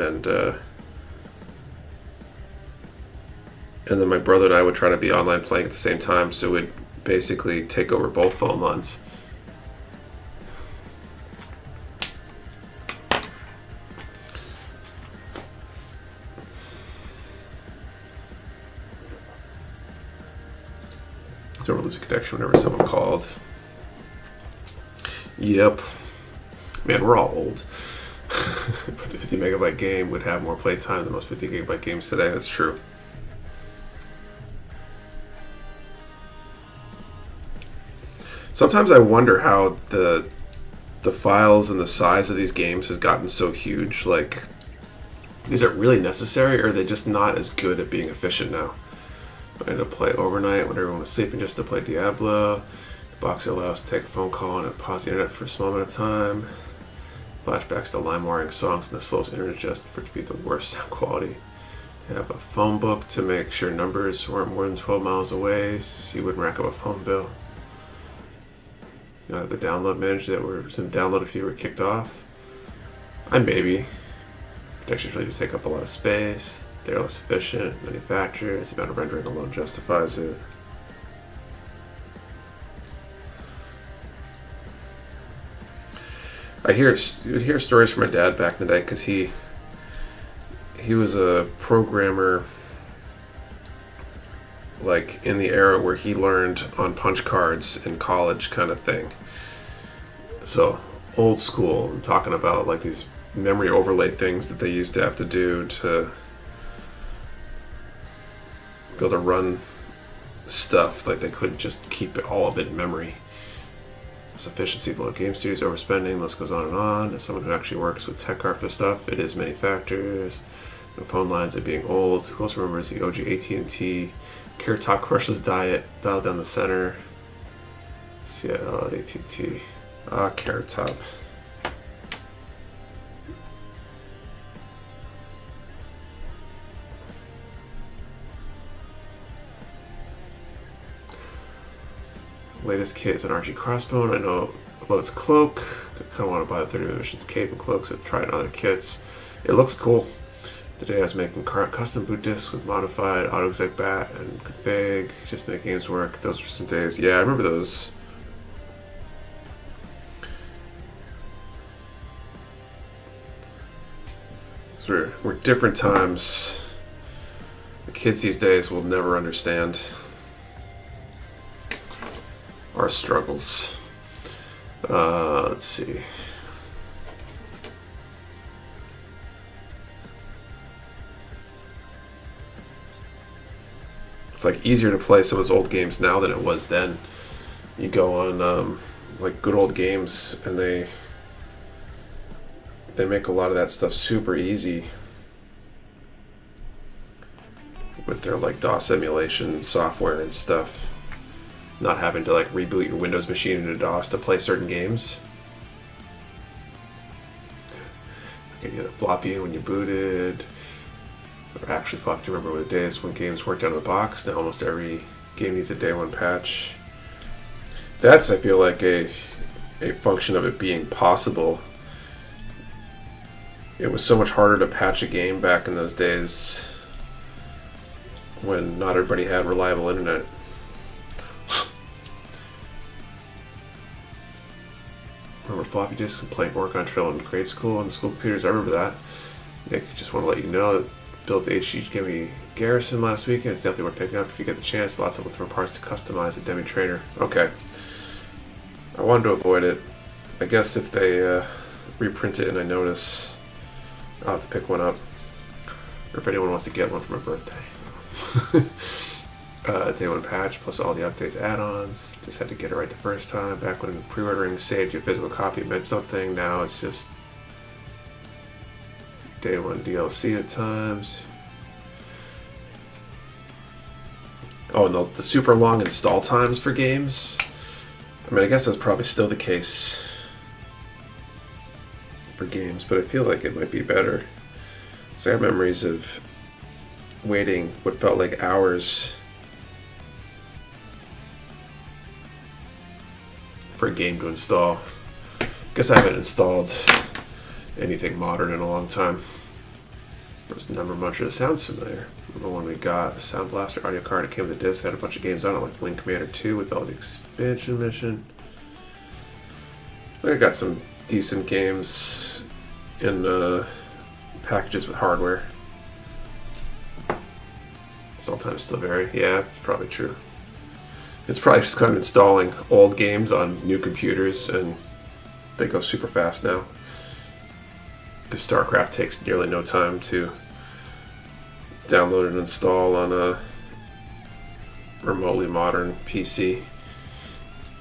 and then my brother and I would try to be online playing at the same time, so we'd basically take over both phone lines. So we're losing connection whenever someone called. Yep. Man, we're all old. But the 50 megabyte game would have more playtime than most 50 gigabyte games today. That's true. Sometimes I wonder how the files and the size of these games has gotten so huge. Like, is it really necessary, or are they just not as good at being efficient now? I had to play overnight when everyone was sleeping just to play Diablo. The box allows to take a phone call and pause the internet for a small amount of time. Flashbacks to LimeWiring songs and the slowest internet just for it to be the worst sound quality. You have a phone book to make sure numbers weren't more than 12 miles away so you wouldn't rack up a phone bill. You know, the download manager that was in download if you were kicked off. Maybe. Protections really do take up a lot of space. They're less efficient. Manufacturers, the amount of rendering alone justifies it. You would hear stories from my dad back in the day because he was a programmer, like in the era where he learned on punch cards in college, kind of thing. So old school. I'm talking about like these memory overlay things that they used to have to do to be able to run stuff. Like they couldn't just keep all of it in memory. Efficiency below game studios, overspending, list goes on and on. As someone who actually works with tech art for stuff, it is many factors. The phone lines are being old. Who else remembers the OG AT&T Carrot Top commercials diet dialed down the center? Yeah, AT&T. Carrot Top. Latest kit is an RG Crossbone. I know about its cloak. I kind of want to buy the 30 Missions cape and cloaks. I've tried other kits. It looks cool. Today I was making custom boot discs with modified autoexec bat and config just to make games work. Those were some days. Yeah, I remember those. Those were different times. The kids these days will never understand our struggles. Let's see. It's like easier to play some of those old games now than it was then. You go on like good old games and they make a lot of that stuff super easy with their like DOS emulation software and stuff. Not having to like reboot your Windows machine into DOS to play certain games. Okay, you had a floppy when you booted. Or actually, fuck, do you remember the days when games worked out of the box? Now almost every game needs a day one patch. That's, I feel like, a function of it being possible. It was so much harder to patch a game back in those days when not everybody had reliable internet. Remember floppy disks and playing work on Trail in grade school on the school computers? I remember that. Nick, just want to let you know that built the HG Garrison last weekend. It's definitely worth picking up if you get the chance. Lots of different parts to customize a Demi Trainer. Okay. I wanted to avoid it. I guess if they reprint it and I notice, I'll have to pick one up. Or if anyone wants to get one for my birthday. Day one patch plus all the updates, add-ons. Just had to get it right the first time. Back when pre-ordering saved your physical copy meant something. Now it's just day one DLC at times. Oh, and the super long install times for games. I mean, I guess that's probably still the case for games, but I feel like it might be better. So I have memories of waiting what felt like hours for a game to install. Guess I haven't installed anything modern in a long time. There's Number Muncher. It sounds familiar. The one we got, a Sound Blaster audio card. It came with a disc. Had a bunch of games on it, like Wing Commander 2 with all the expansion mission. I got some decent games in packages with hardware. Sometimes still vary. Yeah, it's probably true. It's probably just kind of installing old games on new computers, and they go super fast now. Because StarCraft takes nearly no time to download and install on a remotely modern PC.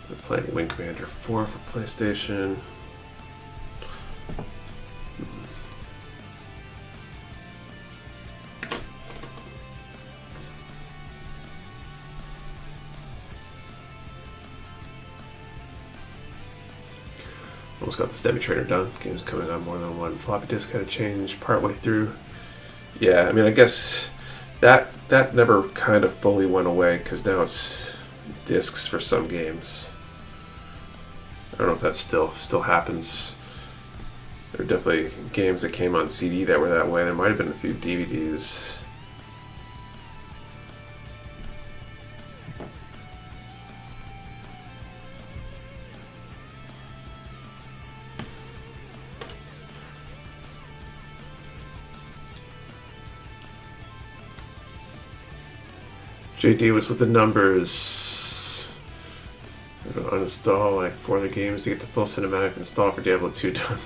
We're playing Wing Commander 4 for PlayStation. Almost got this Demi Trainer done. Game's coming on more than one floppy disk. Had to change partway through. Yeah, I mean, I guess that never kind of fully went away because now it's discs for some games. I don't know if that still happens. There are definitely games that came on CD that were that way. There might have been a few DVDs. JD was with the numbers. I'm going to uninstall like 4 other games to get the full cinematic install for Diablo 2 done.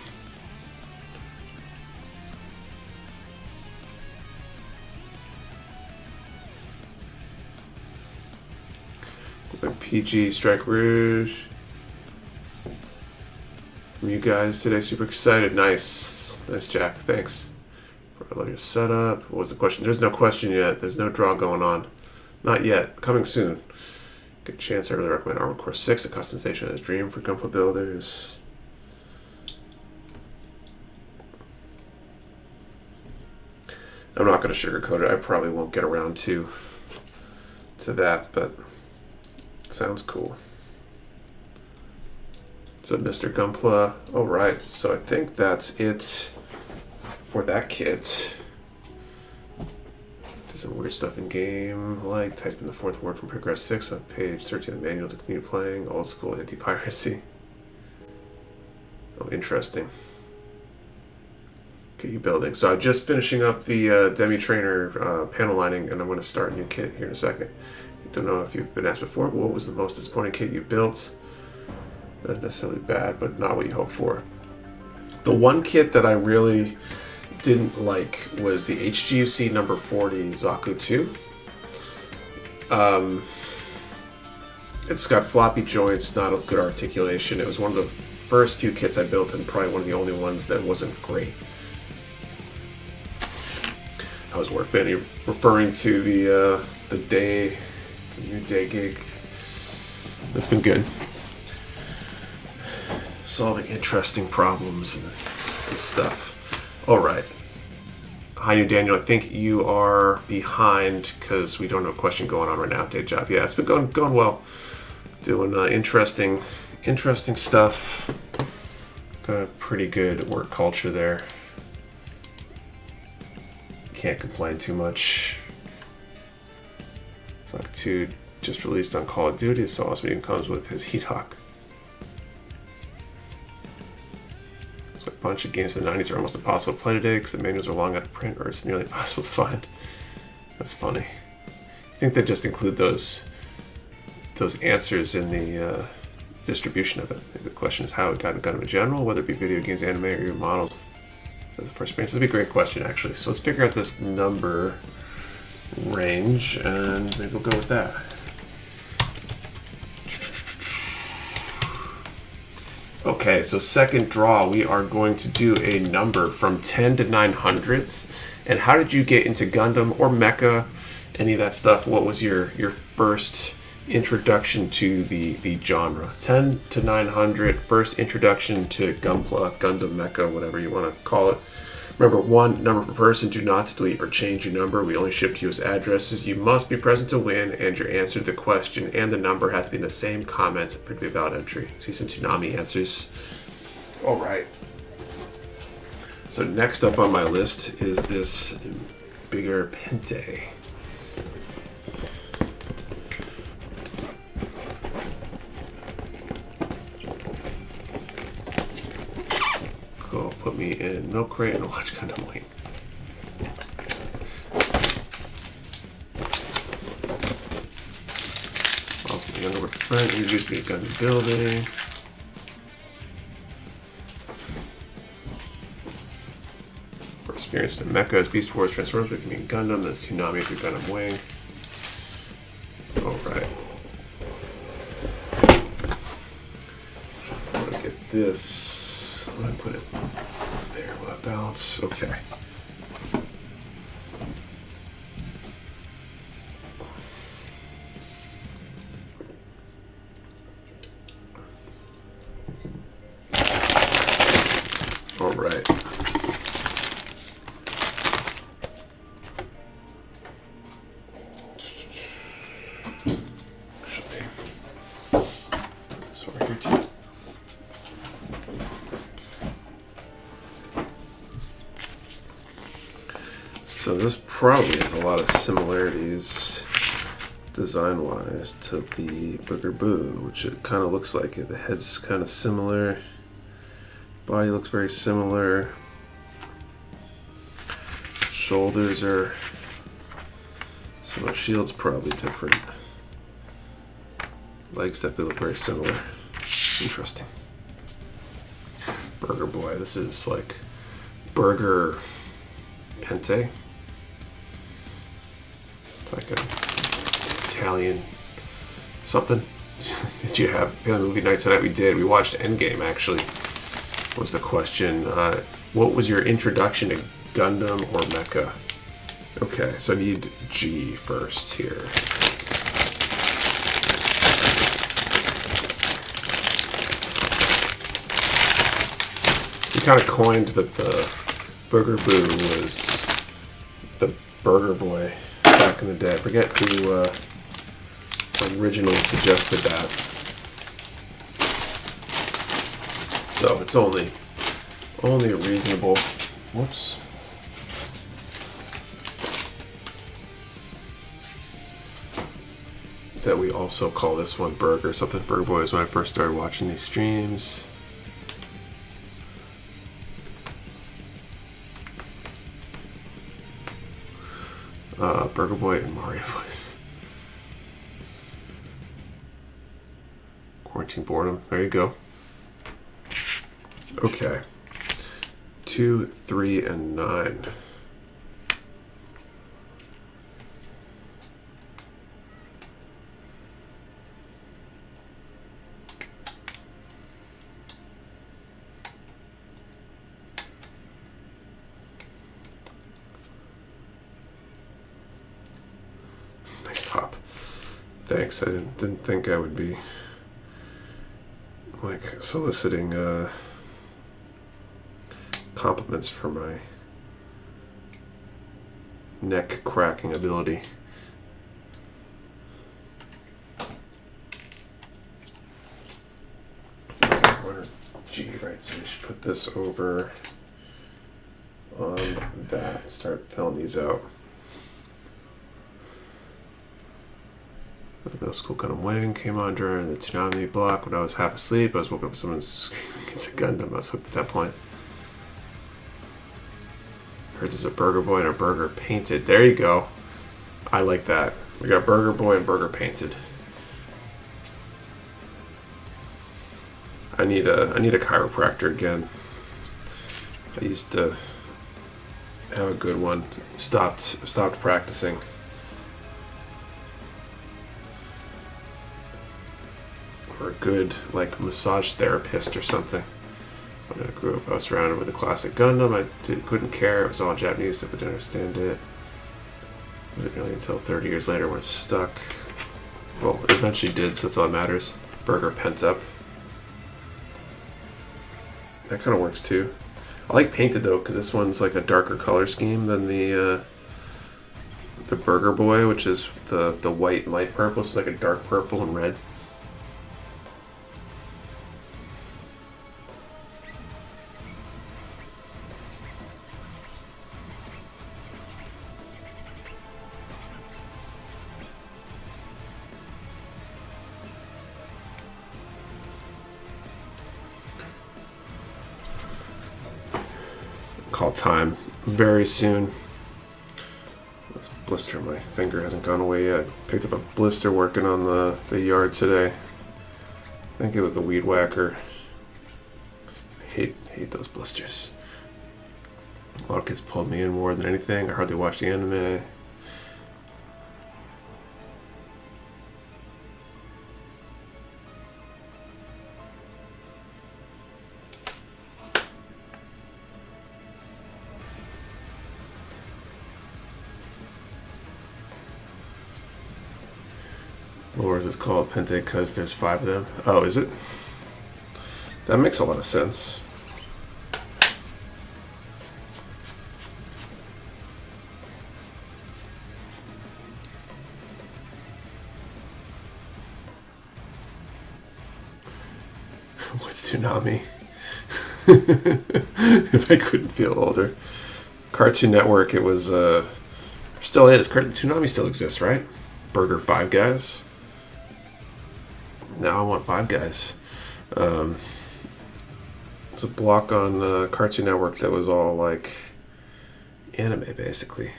Like PG Strike Rouge. From you guys today, super excited. Nice, Jack. Thanks. I love your setup. What was the question? There's no question yet. There's no draw going on. Not yet. Coming soon. Good chance. I really recommend Armored Core 6. The customization is a dream for Gunpla builders. I'm not going to sugarcoat it. I probably won't get around to that, but it sounds cool. So Mr. Gunpla. All right. So I think that's it for that kit. Some weird stuff in game, like type in the 4th word from Paragraph 6 on page 13 of the manual to continue playing, old school anti-piracy. Oh, interesting. Okay, you building. So I'm just finishing up the Demi Trainer panel lining, and I'm going to start a new kit here in a second. I don't know if you've been asked before, but what was the most disappointing kit you built? Not necessarily bad, but not what you hoped for. The one kit that I really didn't like was the HGUC number 40 Zaku 2. It's got floppy joints, not a good articulation. It was one of the first few kits I built and probably one of the only ones that wasn't great. How's work been? You're referring to the new day gig. It's been good. Solving interesting problems and stuff. All right. Hi, new Daniel. I think you are behind because we don't have a question going on right now. Day job. Yeah, it's been going well. Doing interesting stuff. Got a pretty good work culture there. Can't complain too much. Sonic 2 just released on Call of Duty, so awesome. Even comes with his Heat Hawk. A bunch of games from the 90s are almost impossible to play today because the manuals are long out of print or it's nearly impossible to find. That's funny. I think they just include those answers in the distribution of it. The question is how it got in general, whether it be video games, anime, or your models as the first experience. This would be a great question, actually. So let's figure out this number range, and maybe we'll go with that. Okay, so second draw, we are going to do a number from 10 to 900. And how did you get into Gundam or Mecha, any of that stuff? What was your first introduction to the genre? 10 to 900, first introduction to Gunpla, Gundam, Mecha, whatever you want to call it. Remember, 1 number per person. Do not delete or change your number. We only ship to US addresses. You must be present to win, and your answer to the question and the number have to be in the same comment for it to be a valid entry. See some Toonami answers. All right. So next up on my list is this bigger Pente. Cool. Put me in milk crate and watch Gundam Wing. Also, my younger friend introduced me to Gundam building. Experienced in Mecha, Beast Wars, Transformers, with me Gundam, then Tsunami through Gundam Wing. Alright. I'm gonna get this. I'm gonna put it there, will that balance? Okay. Alright. So this probably has a lot of similarities design-wise to the Booger Boo, which it kind of looks like it. The head's kind of similar. Body looks very similar. Shoulders are... Some of the shield's probably different. Legs definitely look very similar. Interesting. Burger Boy. This is like Burger Pente. It's like an Italian something. Did you have a movie night tonight? We did. We watched Endgame, actually. Was the question. What was your introduction to Gundam or Mecha? Okay, so I need G first here. We kind of coined that the Burger Boo was the Burger Boy back in the day. I forget who originally suggested that. So it's only a reasonable. Whoops. That we also call this one Burger. Something Burger Boy is when I first started watching these streams. Burger Boy and Mario voice. Quarantine boredom. There you go. Okay. 2, 3, and 9. Nice pop. Thanks. I didn't think I would be like soliciting compliments for my neck cracking ability. Okay, runner G, right? So we should put this over on that. Start filling these out. The middle school Gundam Wing came on during the Tsunami block when I was half asleep. I was woken up with someone screaming it's a Gundam. I was hooked at that point. Heard there's a Burger Boy and a Burger Painted. There you go. I like that. We got Burger Boy and Burger Painted. I need a chiropractor again. I used to have a good one. Stopped practicing. Or a good like massage therapist or something. When I grew up, I was surrounded with a classic Gundam. I couldn't care. It was all Japanese, I didn't understand it. I didn't really until 30 years later when it stuck. Well, it eventually did, so that's all that matters. Burger Pent Up. That kind of works too. I like Painted though, because this one's like a darker color scheme than the Burger Boy, which is the white and light purple. It's like a dark purple and red. call time very soon. This blister on my finger hasn't gone away yet. Picked up a blister working on the yard today. I think it was the weed whacker. I hate those blisters. A lot of kids pulled me in more than anything. I hardly watch the anime. Lures is called Pente because there's 5 of them. Oh, is it? That makes a lot of sense. What's Toonami? If I couldn't feel older. Cartoon Network, it was, still is. Toonami still exists, right? Burger Five Guys. Now I want Five Guys. It's a block on Cartoon Network that was all like anime, basically.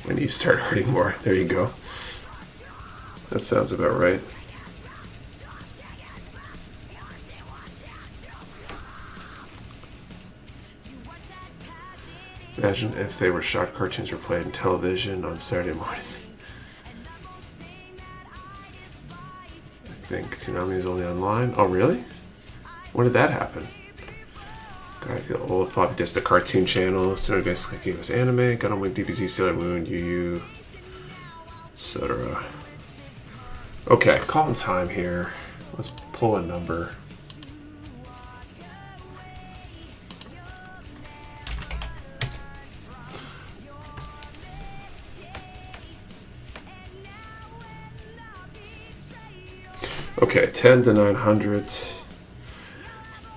When you start hurting more. There you go. That sounds about right. Imagine if they were short cartoons were played in television on Saturday morning. I think Toonami is only online. Oh, really? When did that happen? God, I feel old. Floppy disk, the cartoon channel. So basically gave us anime, Got on Wing, DBZ, Sailor Moon, Yu Yu, etc. Okay, calling time here. Let's pull a number. Okay, 10 to 900.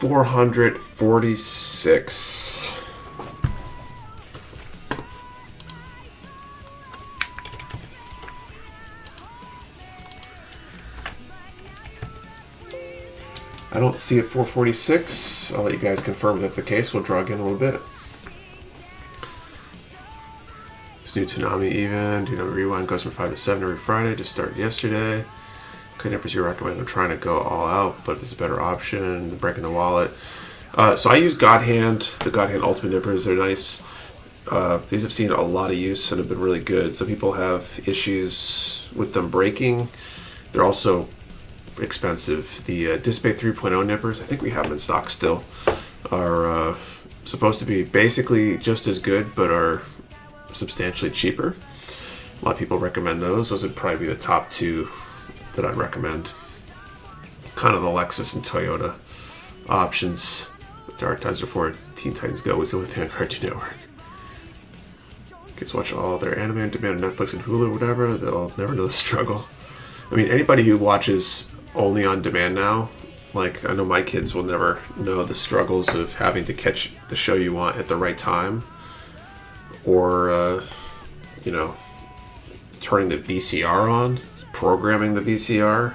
446. I don't see a 446. I'll let you guys confirm if that's the case. We'll draw again a little bit. This new Toonami even. Do you know rewind goes from 5 to 7 every Friday? Just started yesterday. Nippers you recommend. I'm trying to go all out, but there's a better option than breaking the wallet. So I use God Hand, the God Hand Ultimate Nippers. They're nice. These have seen a lot of use and have been really good. Some people have issues with them breaking. They're also expensive. The Display 3.0 nippers, I think we have them in stock still, are supposed to be basically just as good, but are substantially cheaper. A lot of people recommend those. Those would probably be the top 2 that I'd recommend. Kind of the Lexus and Toyota options. Dark Times Before Teen Titans Go was the only thing on Cartoon Network. Kids watch all their anime on demand on Netflix and Hulu or whatever, they'll never know the struggle. I mean, anybody who watches only on demand now, like, I know my kids will never know the struggles of having to catch the show you want at the right time, or, turning the VCR on, programming the VCR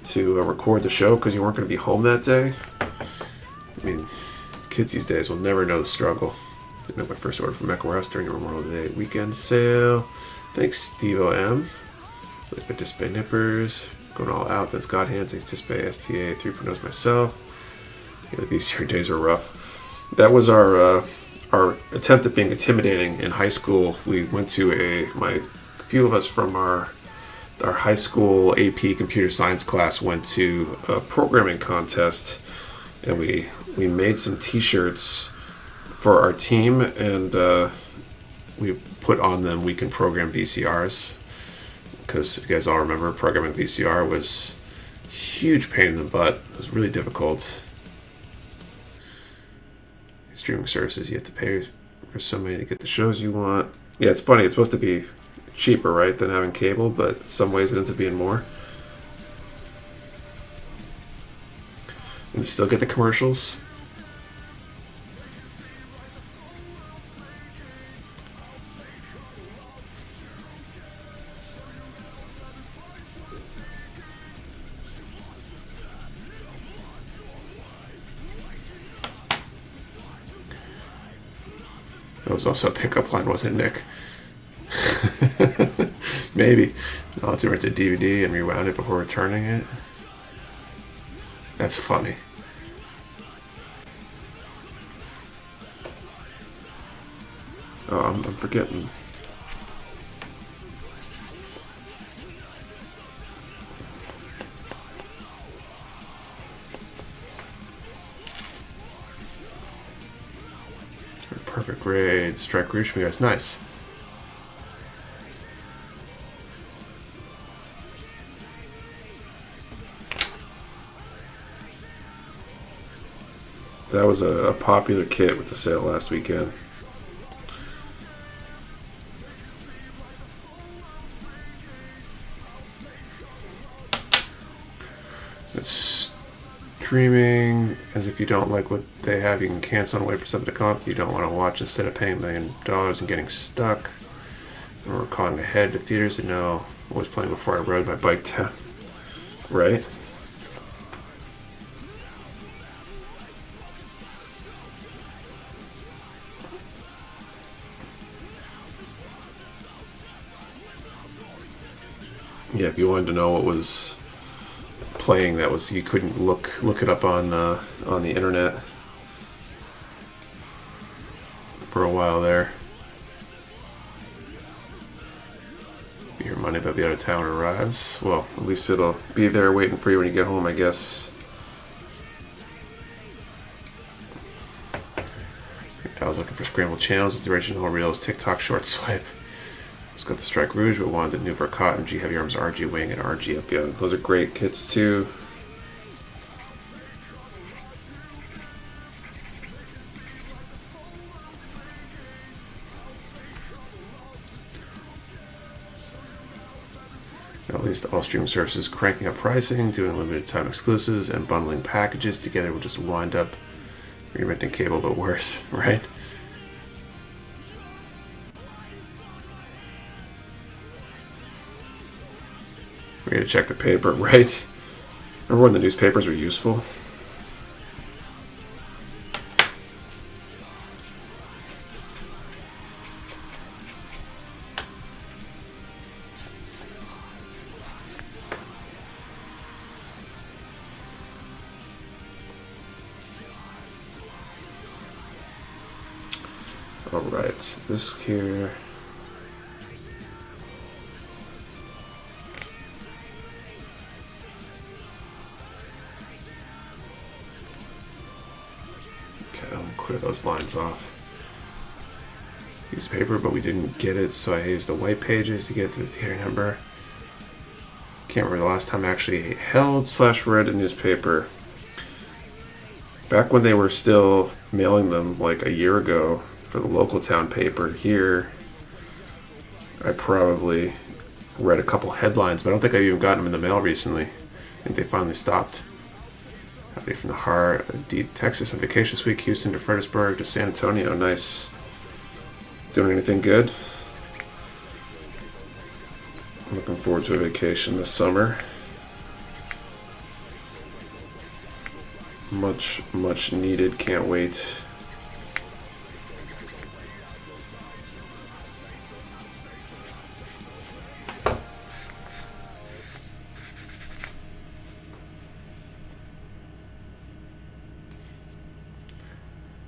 to record the show because you weren't going to be home that day. I mean, kids these days will never know the struggle. I made my first order from Mecha Warehouse during the Memorial Day weekend sale. Thanks, Steve-O M. Like my Display Nippers. Going all out. That's God Hands. Thanks, Display STA 3.0 myself. Yeah, the VCR days were rough. That was our attempt at being intimidating in high school. We went to a few of us from our high school AP computer science class went to a programming contest, and we made some t-shirts for our team, and we put on them "We Can Program VCRs," because you guys all remember programming VCR was a huge pain in the butt. It was really difficult. Streaming services, you have to pay for so many to get the shows you want. Yeah, it's funny. It's supposed to be cheaper, right, than having cable, but in some ways it ends up being more. And you still get the commercials. That was also a pickup line, wasn't it, Nick? Maybe. I'll have to rent a DVD and rewound it before returning it. That's funny. Oh, I'm forgetting. Perfect grade. Strike Rouge, guys. Nice. That was a popular kit with the sale last weekend. It's streaming as if you don't like what they have, you can cancel and wait for something to come up you don't want to watch instead of paying $1 million and getting stuck. And we're calling ahead to theaters to know what was playing before I rode my bike down. Right? Yeah, if you wanted to know what was playing, that was, you couldn't look it up on the internet for a while there. Your money about the out of town arrives. Well, at least it'll be there waiting for you when you get home, I guess. I was looking for scrambled channels with the original Reels TikTok short swipe. It's got the Strike Rouge, but wanted the new Vercott and G Heavy Arms RG Wing and RG up. Yeah, those are great kits too. At least all streaming services cranking up pricing, doing limited time exclusives, and bundling packages together will just wind up reinventing cable, but worse, right? We had to check the paper, right? Remember when the newspapers were useful? Alright, so this here. Okay, I'll clear those lines off. Use paper, but we didn't get it, so I used the white pages to get to the theater number. Can't remember the last time I actually held/read a newspaper. Back when they were still mailing them, like a year ago, for the local town paper here, I probably read a couple headlines, but I don't think I've even gotten them in the mail recently. I think they finally stopped. Howdy from the heart. Texas on vacation this week. Houston to Fredericksburg to San Antonio. Nice. Doing anything good? I'm looking forward to a vacation this summer. Much needed. Can't wait.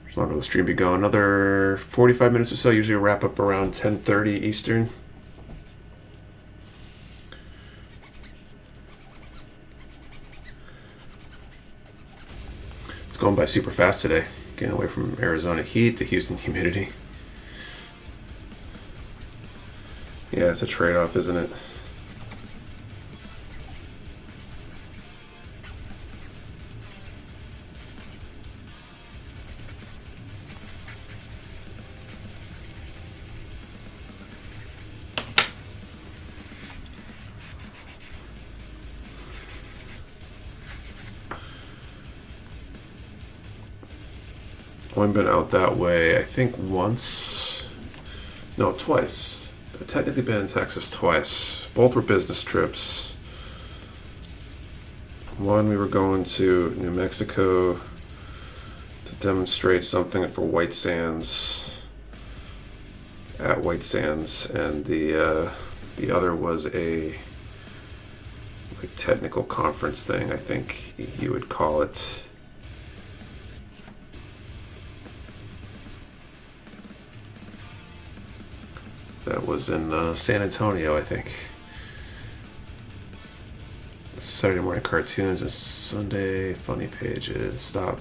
As long as the stream be going, another 45 minutes or so. Usually wrap up around 10:30 Eastern. It's going by super fast today. Getting away from Arizona heat to Houston humidity. Yeah, it's a trade-off, isn't it? Only been out that way, I think once. No, twice. I've technically been in Texas twice. Both were business trips. One, we were going to New Mexico to demonstrate something for White Sands at White Sands, and the other was a technical conference thing, I think you would call it. That was in San Antonio, I think. Saturday morning cartoons and Sunday funny pages. Stop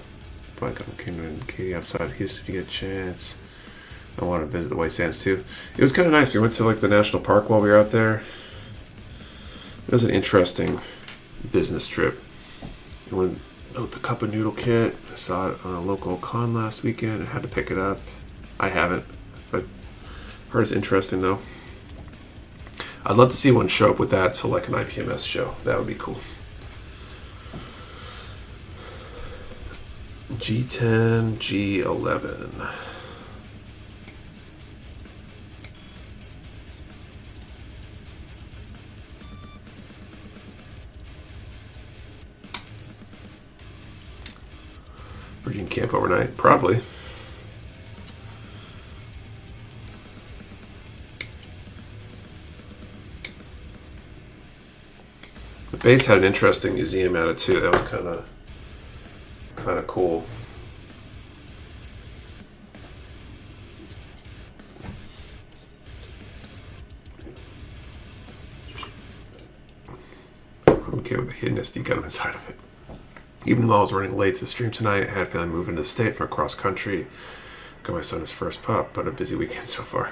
by Kingdom and Katie outside Houston if you get a chance. I want to visit the White Sands too. It was kind of nice. We went to like the national park while we were out there. It was an interesting business trip. We went out the cup of noodle kit. I saw it on a local con last weekend. I had to pick it up. I haven't, but heard it's interesting though. I'd love to see one show up with that to like an IPMS show. That would be cool. G10, G11. Virgin camp overnight? Probably. The base had an interesting museum at it too. That was kind of cool. I'm okay with the hidden SD gun inside of it. Even though I was running late to the stream tonight, I had a feeling moving to the state from cross country. Got my son his first pup, but a busy weekend so far.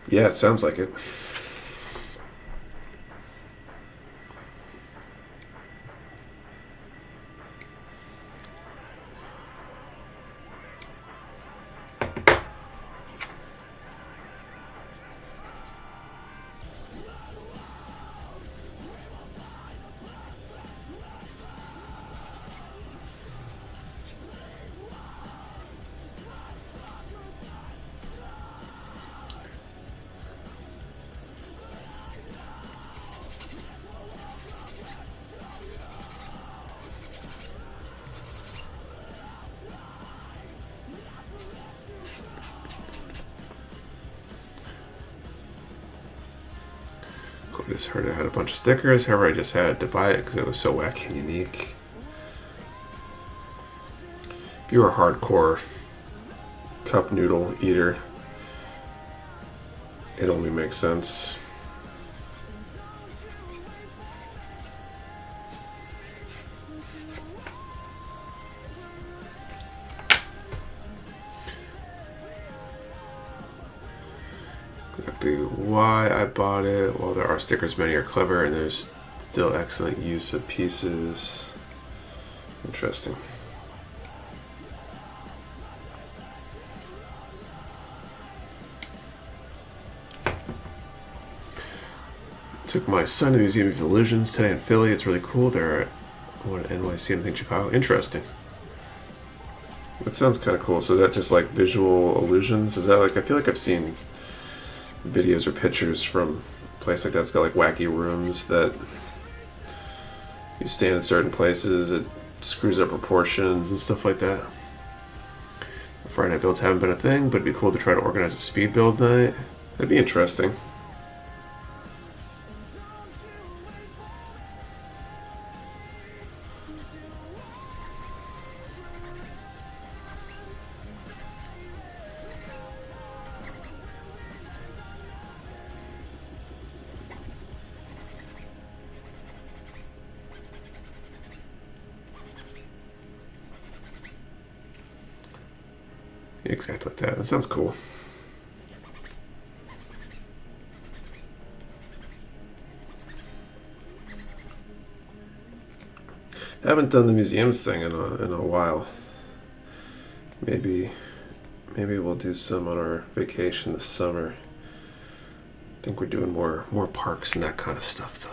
Yeah, it sounds like it. I just heard it had a bunch of stickers. However, I just had to buy it because it was so wacky and unique. If you're a hardcore cup noodle eater, it only makes sense. Why I bought it. Well, there are stickers, many are clever, and there's still excellent use of pieces. Interesting. Took my son to the Museum of Illusions today in Philly. It's really cool. They're at NYC and I think Chicago. Interesting. That sounds kind of cool. So that just like visual illusions? Is that like, I feel like I've seen videos or pictures from a place like that. It's got like wacky rooms that you stand in certain places, it screws up proportions and stuff like that. Friday night builds haven't been a thing, but it'd be cool to try to organize a speed build night. That'd be interesting. Exactly like that. That sounds cool. I haven't done the museums thing in a while. Maybe we'll do some on our vacation this summer. I think we're doing more parks and that kind of stuff though.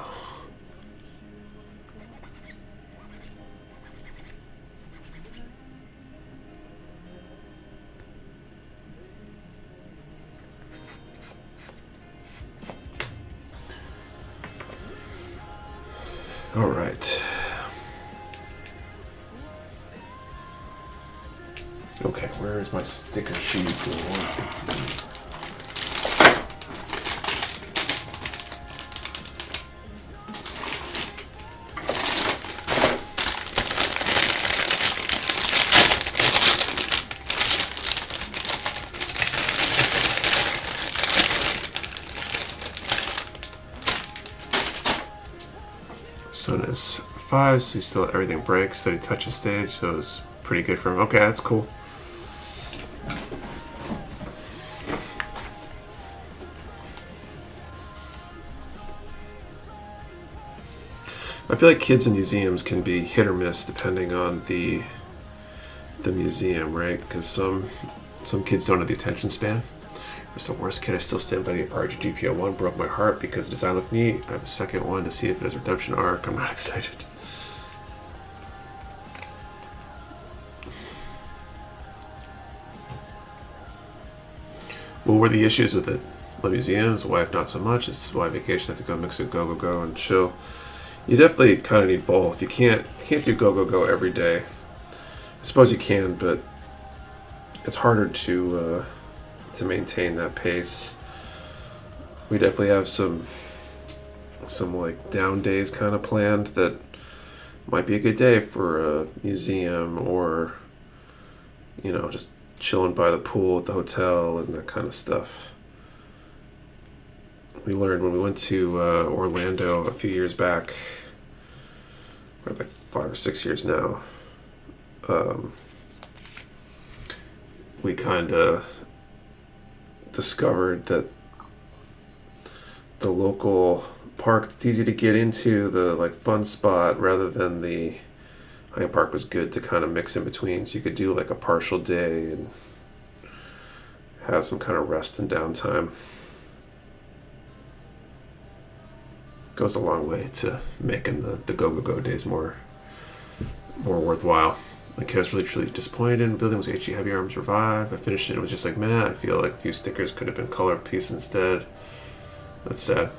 All right. Okay, where is my sticker sheet for 115? Son is 5, so he still let everything break. Steady touches stage, so it's pretty good for him. Okay, that's cool. I feel like kids in museums can be hit or miss depending on the museum, right? Because some kids don't have the attention span. There's the worst kid. I still stand by the RG GPO 1. Broke my heart because the design looked neat. I have a second one to see if it has a redemption arc. I'm not excited. What were the issues with it? The museums, wife not so much. This is why vacation had to go mix it go and chill. You definitely kind of need both. You can't do go every day. I suppose you can, but it's harder to maintain that pace. We definitely have some like down days kind of planned that might be a good day for a museum or just chilling by the pool at the hotel and that kind of stuff. We learned when we went to Orlando a few years back, or like 5 or 6 years now. We kind of discovered that the local park, it's easy to get into, the like fun spot, rather than the Hyde Park was good to kind of mix in between, so you could do like a partial day and have some kind of rest and downtime. Goes a long way to making the go days more worthwhile. My kid was really truly disappointed in the building. Was HE Heavy Arms Revive. I finished it. It was just like, man, I feel like a few stickers could have been color piece instead. That's sad.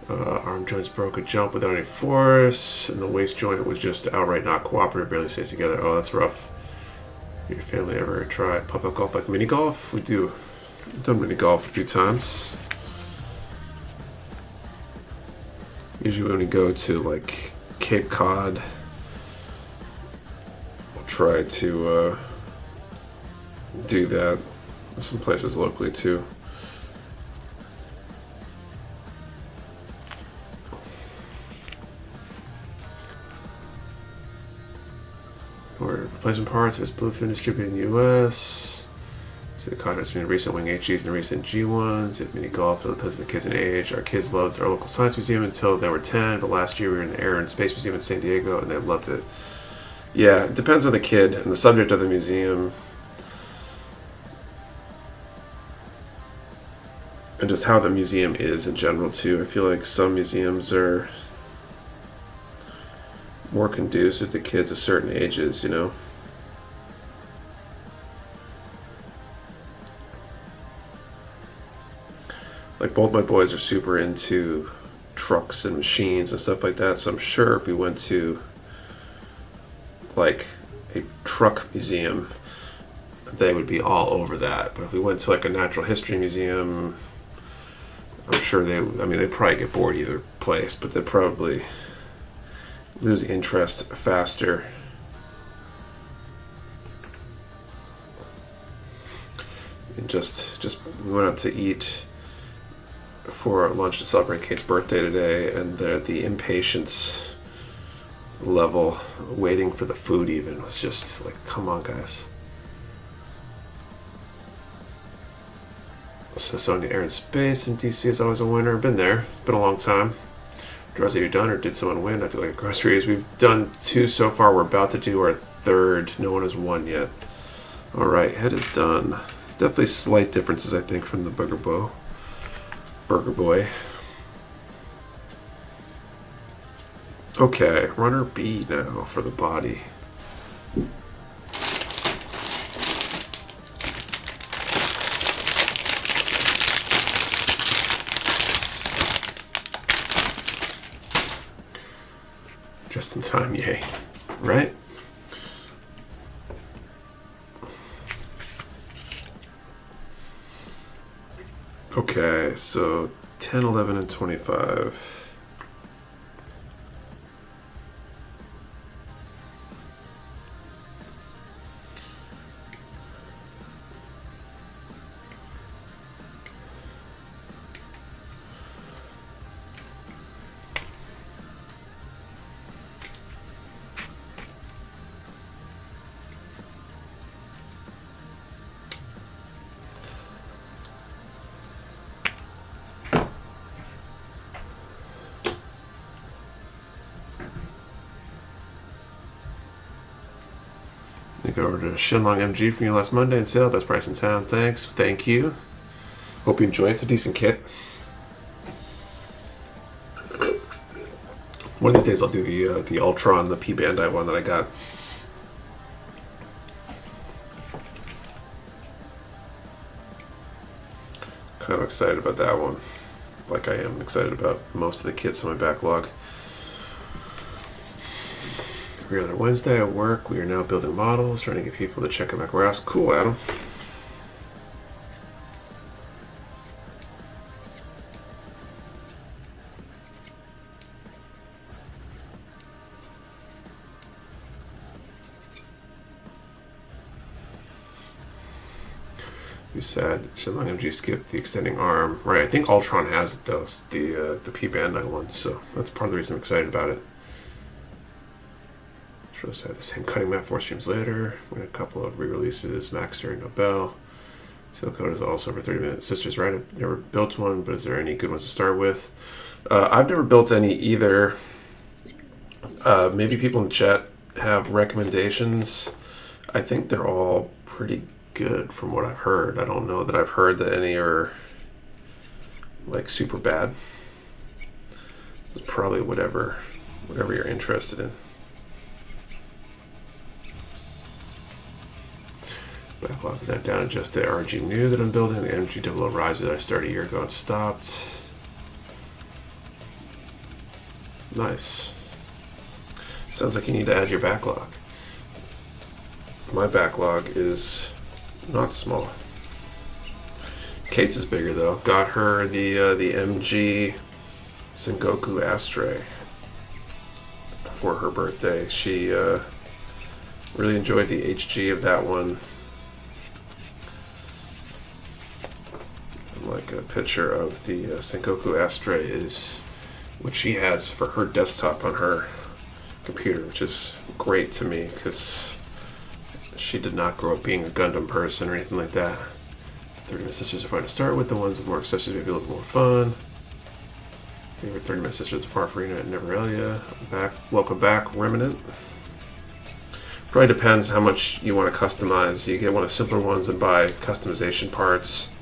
Arm joints broke a jump without any force, and the waist joint was just outright not cooperative, barely stays together. Oh, that's rough. Your family ever try pop-up golf like mini golf? We do. I've done mini golf a few times. Usually when we go to like Cape Cod, we'll try to do that. Some places locally too. Or replacement parts, if it's bluefin distributed in the US. So the contrast between recent wing HGs and the recent G1s. If mini golf because of the kids in age. Our kids loved our local science museum until they were 10, but last year we were in the Air and Space Museum in San Diego and they loved it. Yeah, it depends on the kid and the subject of the museum. And just how the museum is in general too. I feel like some museums are more conducive to kids of certain ages, Like both my boys are super into trucks and machines and stuff like that, so I'm sure if we went to like a truck museum, they would be all over that. But if we went to like a natural history museum, I'm sure they'd probably get bored either place, but they'd probably lose interest faster. And just we went out to eat for lunch to celebrate Kate's birthday today, and the impatience level waiting for the food even was just like, come on guys. Smithsonian Air and Space in DC is always a winner. Been there. It's been a long time. Draws, are you done or did someone win? I do like groceries. We've done 2 so far. We're about to do our 3rd. No one has won yet. Alright, head is done. There's definitely slight differences, I think, from the Burger Boy. Okay, runner B now for the body. Just in time, yay. Right? Okay, so 10, 11, and 25. Go over to Shenlong MG from you last Monday and sale. Best price in town. Thanks. Thank you. Hope you enjoy it. It's a decent kit. One of these days I'll do the Ultron, the P Bandai one that I got. Kind of excited about that one. Like I am excited about most of the kits in my backlog. Every other Wednesday at work, we are now building models, trying to get people to check out Mecha Warehouse. Cool, Adam. You said Shenlong MG skipped the extending arm. Right, I think Ultron has it though, the P Bandai one, so that's part of the reason I'm excited about it. Shows had the same cutting map 4 streams later. We had a couple of re-releases, Max during Nobel. Seal Code is also over 30 minutes. Sisters right, I've never built one, but is there any good ones to start with? I've never built any either. Maybe people in the chat have recommendations. I think they're all pretty good from what I've heard. I don't know that I've heard that any are like super bad. It's probably whatever you're interested in. Backlog is not down to just the RG new that I'm building, the MG Double Riser that I started a year ago and stopped. Nice. Sounds like you need to add your backlog. My backlog is not small. Kate's is bigger though. Got her the MG Sengoku Astray for her birthday. She really enjoyed the HG of that one. Like a picture of the Sengoku Astray is what she has for her desktop on her computer, which is great to me because she did not grow up being a Gundam person or anything like that. 30-minute sisters are fun to start with. The ones with more accessories may be a little more fun. Favorite 30-minute sisters are Farfarina and Neverelia. Welcome back, Remnant. Probably depends how much you want to customize. You get one of the simpler ones and buy customization parts.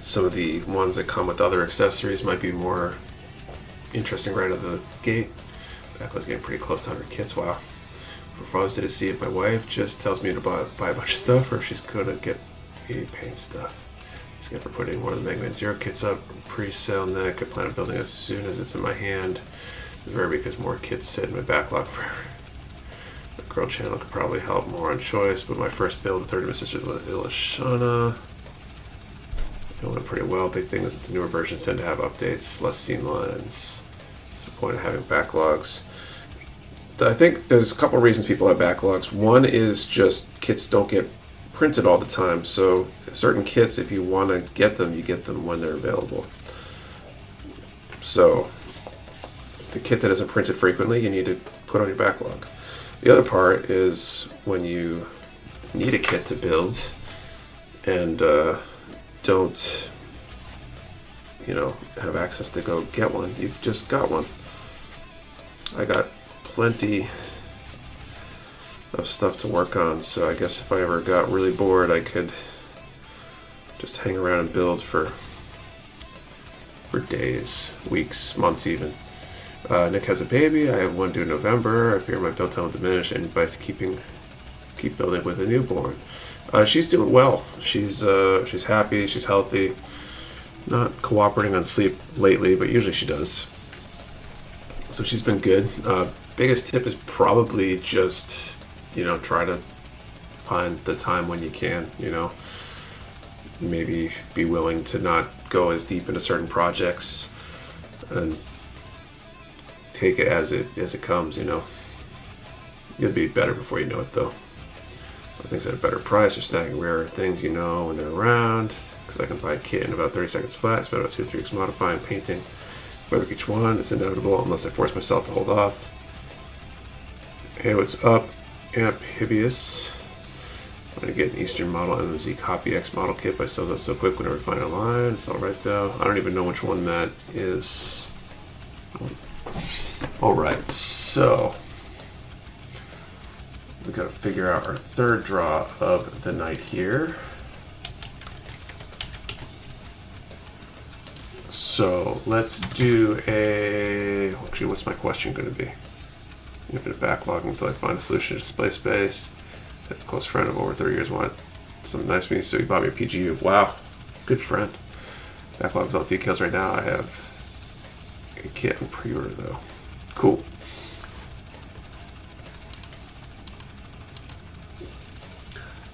Some of the ones that come with other accessories might be more interesting right out of the gate. Backlog's getting pretty close to 100 kits. Wow. For Father's Day to see it, my wife just tells me to buy a bunch of stuff, or if she's going to get me paint stuff. Just get for putting one of the Mega Man Zero kits up, pre-sale neck. I plan on building as soon as it's in my hand. It's rare because more kits sit in my backlog forever. The girl channel could probably help more on choice, but my first build of 30 of my sisters with Ilashana. It went pretty well. Big thing is that the newer versions tend to have updates, less scene lines. That's the point of having backlogs. I think there's a couple of reasons people have backlogs. One is just kits don't get printed all the time. So certain kits, if you want to get them, you get them when they're available. So the kit that isn't printed frequently, you need to put on your backlog. The other part is when you need a kit to build and don't, have access to go get one. You've just got one. I got plenty of stuff to work on, so I guess if I ever got really bored, I could just hang around and build for days, weeks, months even. Nick has a baby. I have one due in November. I fear my build time will diminish. Any advice keep building with a newborn? She's doing well. She's happy. She's healthy. Not cooperating on sleep lately, but usually she does. So she's been good. Biggest tip is probably just, try to find the time when you can, maybe be willing to not go as deep into certain projects and take it as it comes, You'll be better before you know it, though. Things at a better price or snagging rarer things, when they're around. Because I can buy a kit in about 30 seconds flat, spend about 2 or 3 weeks modifying, painting, whether each one. It's inevitable unless I force myself to hold off. Hey, what's up, Amphibious? I'm going to get an Eastern model MMZ Copy X model kit, but it sells out so quick whenever I find it online. It's alright, though. I don't even know which one that is. Alright, so we got to figure out our third draw of the night here. So let's do actually, what's my question going to be? Infinite backlogging until I find a solution to display space. A close friend of over 30 years wanted some nice meetings, so he bought me a PGU. Wow, good friend. Backlogs all details right now. I have a kit on pre-order though. Cool.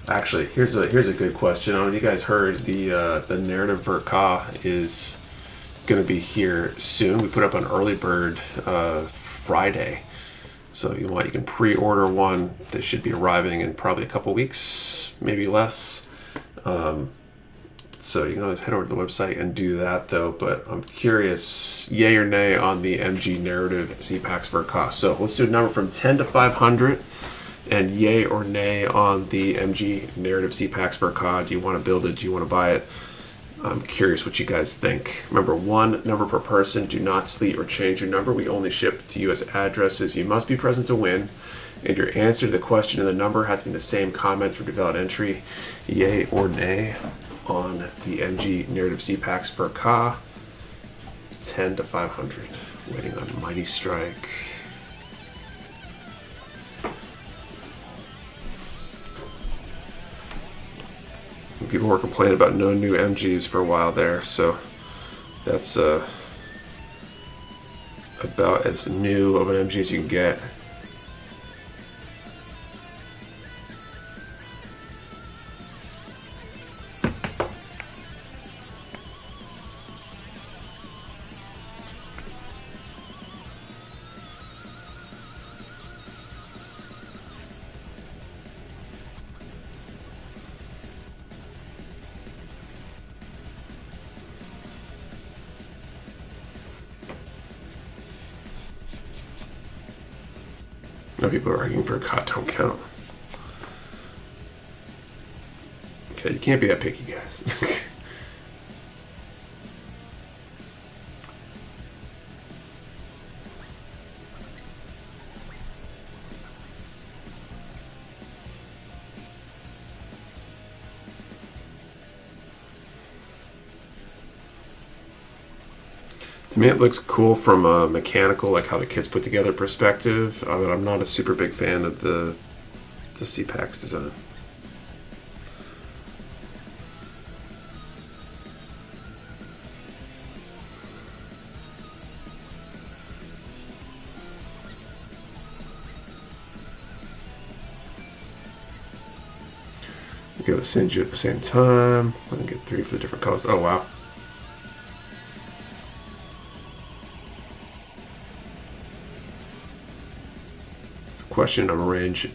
Actually, here's a good question. I don't know if you guys heard the narrative Verka is going to be here soon. We put up an early bird Friday, so you can pre-order one. They should be arriving in probably a couple weeks, maybe less. So you can always head over to the website and do that, though. But I'm curious, yay or nay on the MG narrative CPAX Verka. So let's do a number from 10 to 500. And yay or nay on the MG narrative CPAX Verka. Do you want to build it? Do you want to buy it? I'm curious what you guys think. Remember, 1 number per person. Do not delete or change your number. We only ship to US addresses. You must be present to win. And your answer to the question and the number has to be the same comment or valid entry. Yay or nay on the MG narrative CPAX Verka. 10 to 500. Waiting on Mighty Strike. People were complaining about no new MGs for a while there, so that's about as new of an MG as you can get. No, people are arguing for a cut don't count. Okay, you can't be that picky, guys. To me, it looks cool from a mechanical, like how the kit's put together perspective. But I'm not a super big fan of the CPAX design. Go with Sinju at the same time. I can get 3 for the different colors. Oh wow. Question on range.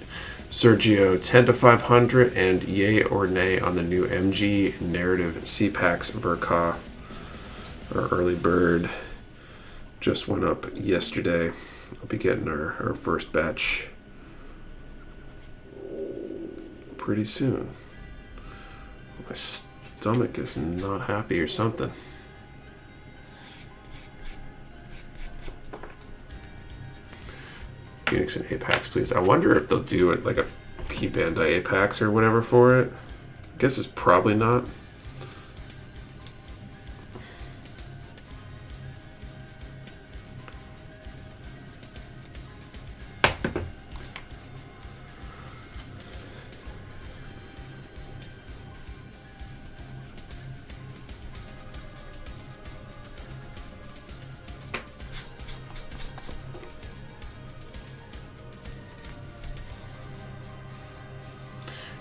Sergio, 10 to 500 and yay or nay on the new MG narrative CPAX Verka. Our early bird just went up yesterday. I'll be getting our first batch pretty soon. My stomach is not happy or something. Phoenix and Apex, please. I wonder if they'll do it like a P Bandai Apex or whatever for it. I guess it's probably not.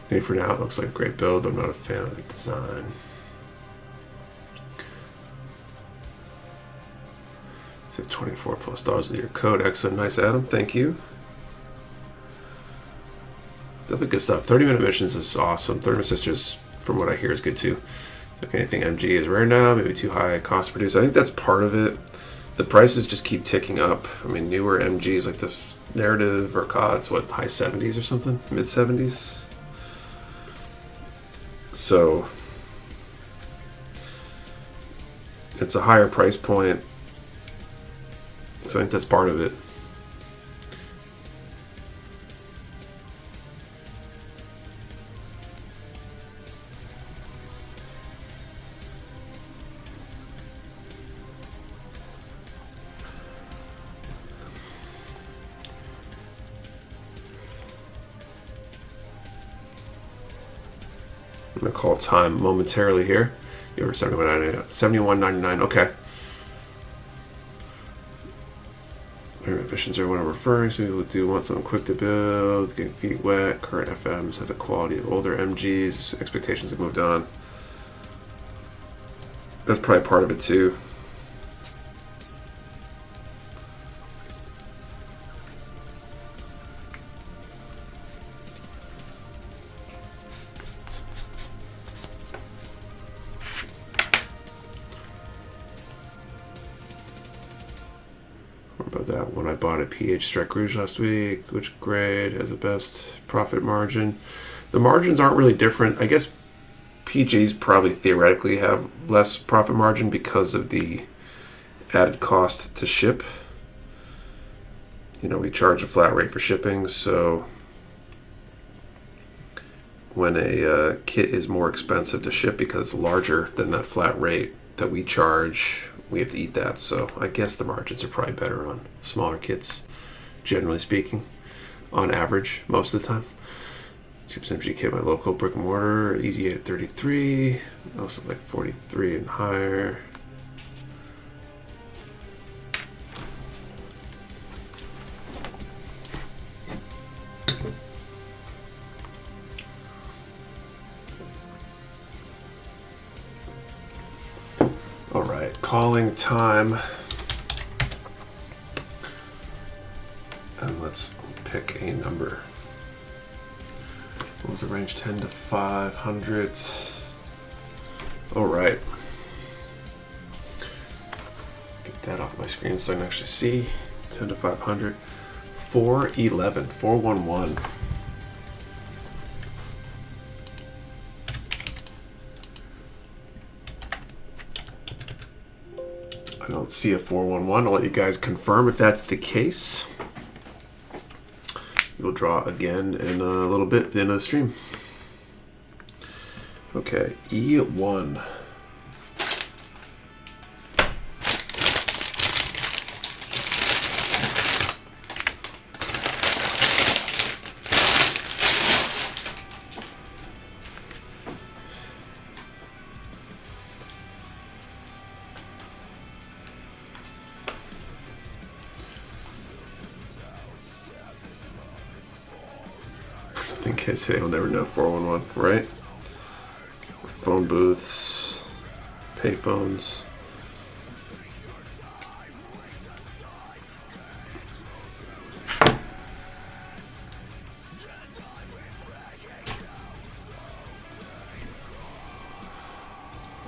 Maybe for now it looks like a great build, but I'm not a fan of the design. So $24+ with your code. Excellent. Nice, Adam. Thank you. Definitely good stuff. 30-minute missions is awesome. 30-minute sisters, from what I hear, is good too. So if anything MG is rare now, maybe too high cost to produce. I think that's part of it. The prices just keep ticking up. I mean, newer MGs like this narrative or COD's, what, high 70s or something? Mid 70s? So it's a higher price point. So I think that's part of it. I'm going to call time momentarily here. You were $71.99. Okay. Missions are what I'm referring to. People do want something quick to build, getting feet wet. Current FMs have the quality of older MGs. Expectations have moved on. That's probably part of it too. That when I bought a PH Strike Rouge last week, which grade has the best profit margin? The margins aren't really different. I guess PGs probably theoretically have less profit margin because of the added cost to ship. You know, we charge a flat rate for shipping, so when a kit is more expensive to ship because it's larger than that flat rate that we charge, we have to eat that. So I guess the margins are probably better on smaller kits, generally speaking, on average, most of the time. Cheapest MG kit, my local brick and mortar, easy 8 at 33, also like 43 and higher. All right, calling time. And let's pick a number. What was the range? 10 to 500. All right. Get that off my screen so I can actually see. 10 to 500. 411. 411. I don't see a 411. I'll let you guys confirm if that's the case. We'll draw again in a little bit at the end of the stream. Okay, E1. Kids today will never know 411, right? Phone booths, pay phones.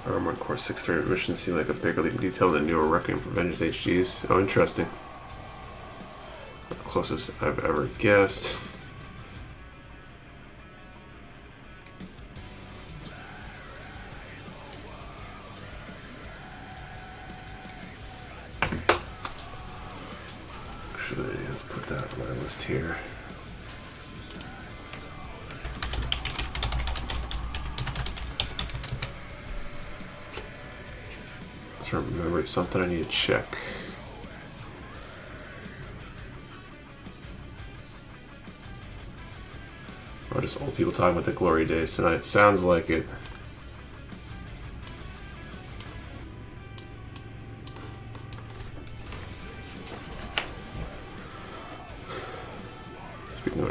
Armored Core 630 missions seem like a bigger leap in detail than newer Requiem for Vengeance HGs. Oh, interesting. The closest I've ever guessed. Let's put that on my list here. I remember it's something I need to check. Or just old people talking about the glory days tonight. Sounds like it.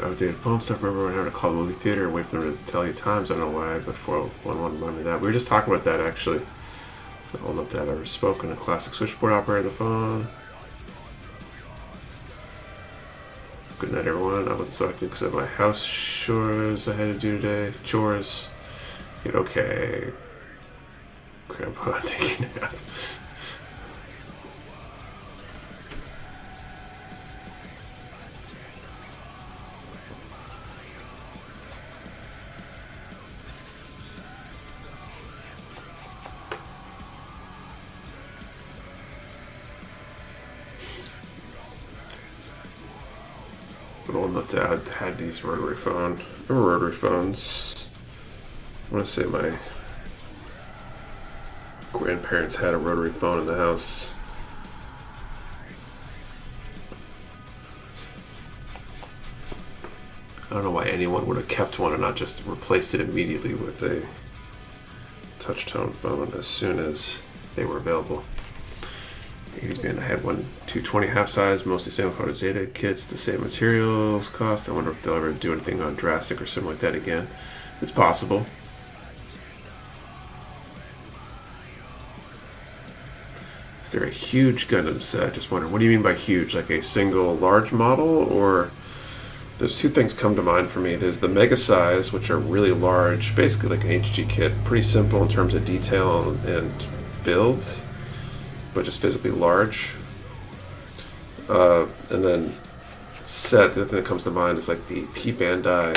outdated phone stuff. Remember when I had to call the movie theater and wait for them to tell you times? I don't know why before one reminded me that. We were just talking about that actually. I don't know if that ever spoken. A classic switchboard operator the phone. Good night, everyone. I wasn't so active because of my house chores I had to do today. Chores. Get okay. Grandpa taking a nap. My dad had these rotary phone. Remember rotary phones? I want to say my grandparents had a rotary phone in the house. I don't know why anyone would have kept one and not just replaced it immediately with a touch-tone phone as soon as they were available. 80s band, I had one 220 half size, mostly same color Zeta kits, the same materials cost. I wonder if they'll ever do anything on drastic or something like that again. It's possible. Is there a huge Gundam set? Just wondering, what do you mean by huge? Like a single large model? Or there's two things come to mind for me. There's the mega size, which are really large, basically like an HG kit, pretty simple in terms of detail and build, but just physically large. And then set, the other thing that comes to mind is like the P Bandai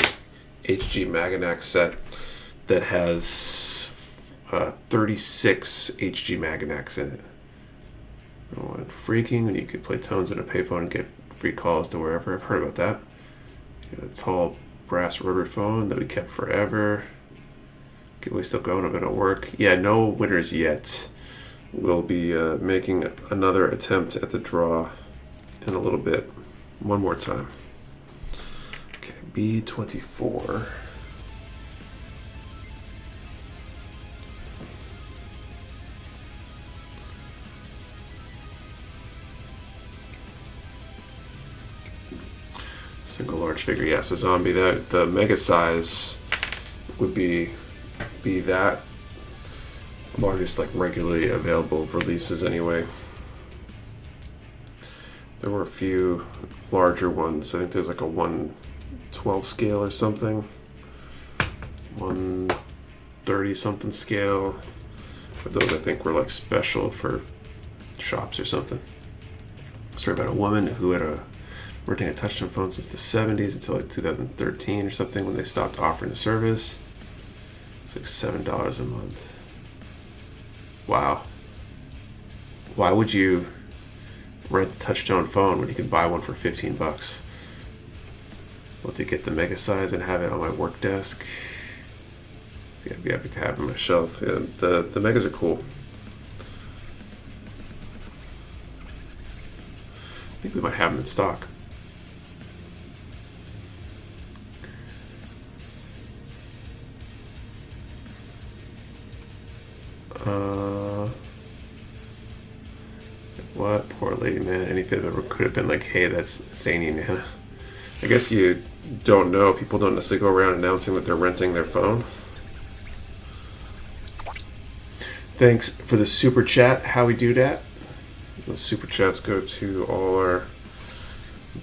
HG Maganac set that has 36 HG Maganacs in it. Oh, and freaking, and you could play tones in a payphone and get free calls to wherever. I've heard about that. A tall brass rotary phone that we kept forever. Can we still go and a bit of work? Yeah, no winners yet. We'll be making another attempt at the draw in a little bit. One more time. Okay, B24. Single large figure, yeah. So zombie, that the mega size would be that largest, like regularly available releases anyway. There were a few larger ones. I think there's like a 112 scale or something, 130 something scale, but those I think were like special for shops or something. Story about a woman who had renting a touch-tone phone since the 70s until like 2013 or something when they stopped offering the service. It's like $7 a month. Wow. Why would you rent a touch-tone phone when you can buy one for $15? Well, to get the mega size and have it on my work desk. I'd be happy to have it on my shelf. Yeah, the megas are cool. I think we might have them in stock. What? Poor lady, man. Anything that could have been like, hey, that's zany, Nana. I guess you don't know. People don't necessarily go around announcing that they're renting their phone. Thanks for the super chat. How we do that? The super chats go to all our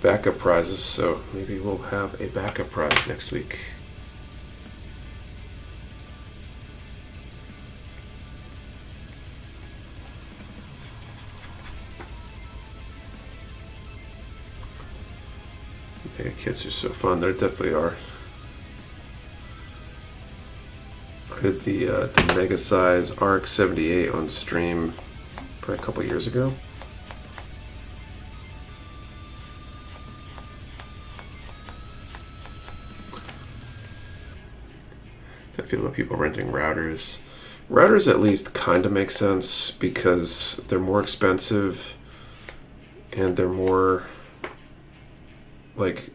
backup prizes, so maybe we'll have a backup prize next week. Mega kits are so fun. There definitely are. I did the Mega Size RX-78 on stream probably a couple years ago. I feel about people renting routers. Routers at least kind of make sense because they're more expensive and they're more like,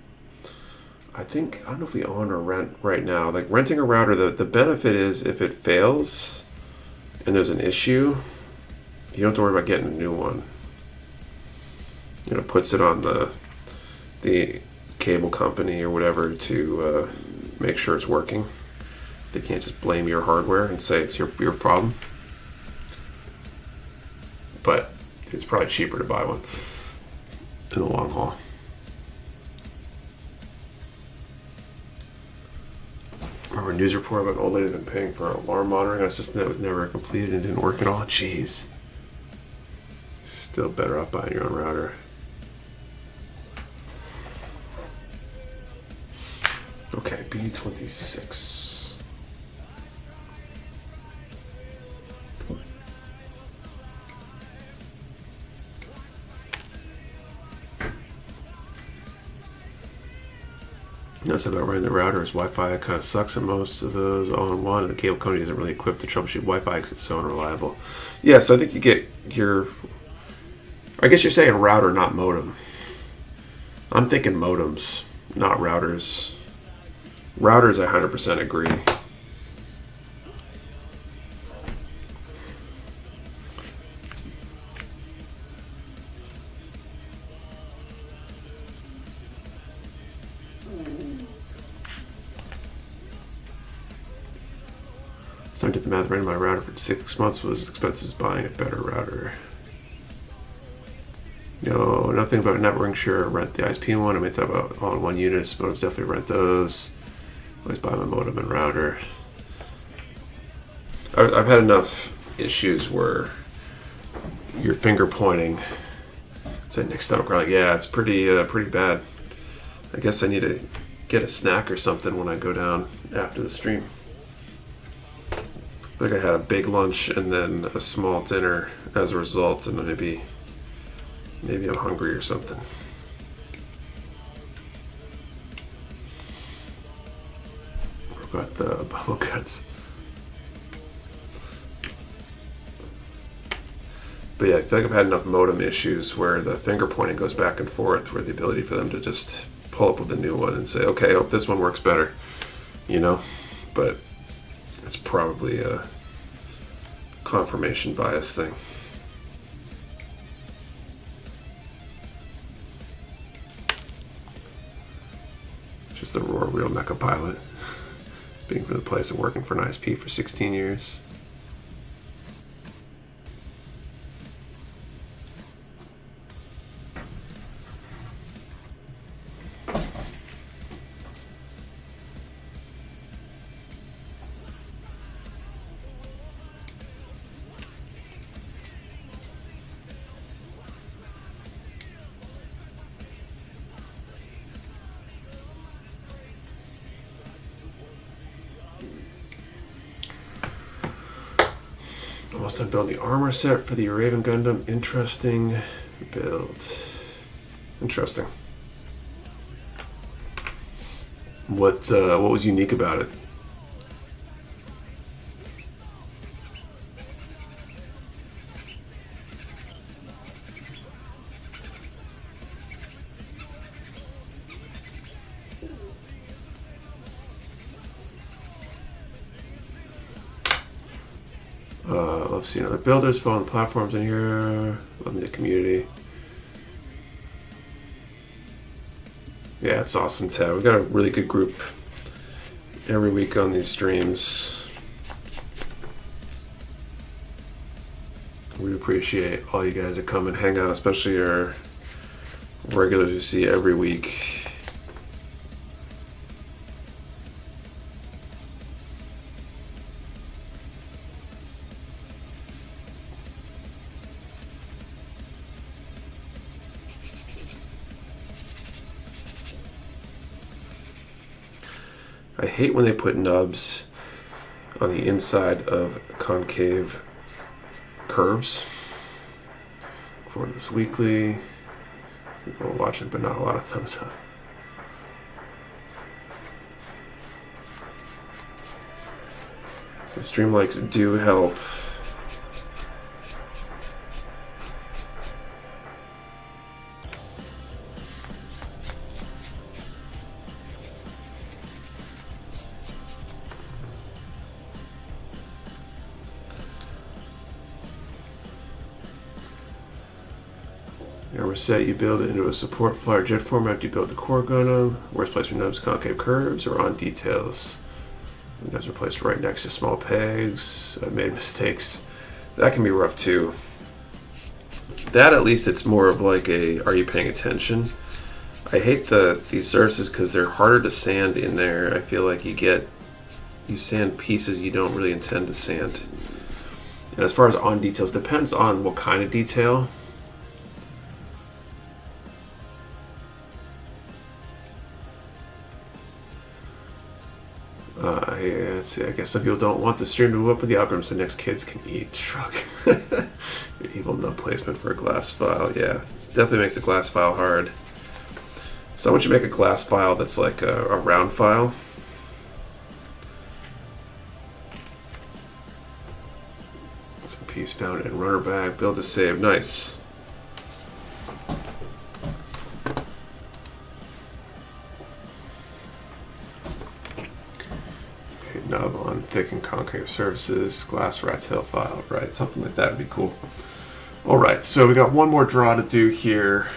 I don't know if we own or rent right now. Like renting a router, the benefit is if it fails and there's an issue, you don't have to worry about getting a new one. You know, puts it on the cable company or whatever to make sure it's working. They can't just blame your hardware and say it's your problem. But it's probably cheaper to buy one in the long haul. Remember a news report about an old lady been paying for an alarm monitoring on a system that was never completed and didn't work at all? Jeez. Still better off buying your own router. Okay, B26. That's about running the routers. Wi-Fi kind of sucks at most of those all-in-one, and the cable company isn't really equipped to troubleshoot Wi-Fi because it's so unreliable. Yeah, so I think you get your... I guess you're saying router, not modem. I'm thinking modems, not routers. Routers, I 100% agree. So I did the math, running my router for 6 months was expenses buying a better router. No, nothing about networking. Sure, rent the ISP one. I may talk about all-in-one units, but I'll definitely rent those. Always buy my modem and router. I've had enough issues where your finger pointing. Said Nick Stomach, like, yeah, it's pretty bad. I guess I need to get a snack or something when I go down after the stream. I think I had a big lunch and then a small dinner as a result, and maybe I'm hungry or something. I've got the bubble guts. But yeah, I feel like I've had enough modem issues where the finger pointing goes back and forth, where the ability for them to just pull up with a new one and say, okay, I hope this one works better, you know? But it's probably a confirmation bias thing. Just the raw real Mecha pilot. Being from the place of working for an ISP for 16 years. Almost done building the armor set for the Raven Gundam. Interesting build. Interesting. What was unique about it? Love seeing other builders, following the platforms in here. Loving the community. Yeah, it's awesome, Ted. We've got a really good group every week on these streams. We appreciate all you guys that come and hang out, especially our regulars you see every week. I hate when they put nubs on the inside of concave curves. For this weekly, people are watching, but not a lot of thumbs up. The stream likes do help. Armor set, you build it into a support flyer jet format. Do you build the core gun on? Worst place for nubs, concave curves, or on details? The nubs are placed right next to small pegs. I made mistakes. That can be rough too. That, at least, it's more of like a, are you paying attention? I hate these surfaces because they're harder to sand in there. I feel like you sand pieces you don't really intend to sand. And as far as on details, depends on what kind of detail. Yeah, let's see. I guess some people don't want the stream to move up with the algorithm so next kids can eat. Shrug. Evil nub placement for a glass file. Yeah, definitely makes a glass file hard. Someone should make a glass file that's like a round file. Some piece found in runner bag. Build to save. Nice. Nub on thick and concave surfaces, glass rat tail file, right? Something like that would be cool. All right, so we got one more draw to do here.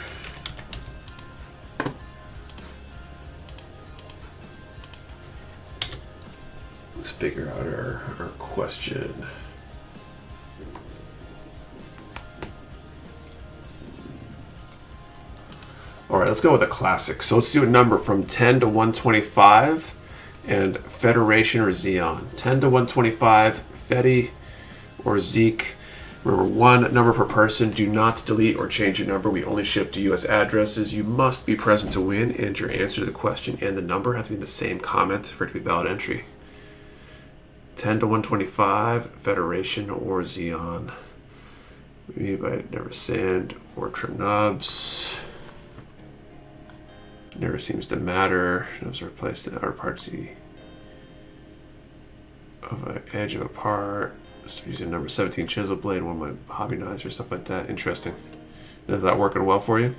Let's figure out our question. All right, let's go with a classic. So let's do a number from 10 to 125. And Federation or Xeon. 10 to 125, Fedi or Zeke. Remember, one number per person. Do not delete or change your number. We only ship to US addresses. You must be present to win, and your answer to the question and the number have to be in the same comment for it to be valid entry. 10 to 125, Federation or Xeon. Maybe by never sand or trim nubs. Never seems to matter. Nubs are placed in outer parts of an edge of a part. Just using number 17 chisel blade, one of my hobby knives or stuff like that. Interesting. Is that working well for you?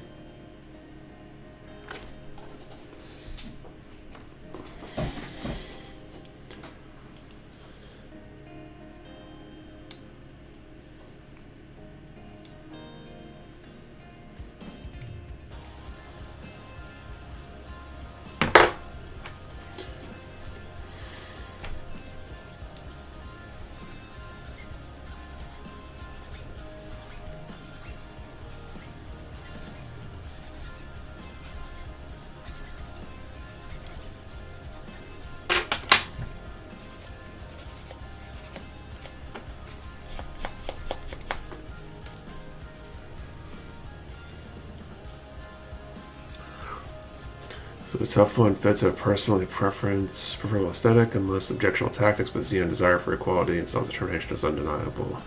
So the tough one fits a personally preferable aesthetic and less objectionable tactics, but Xeon desire for equality and self-determination is undeniable.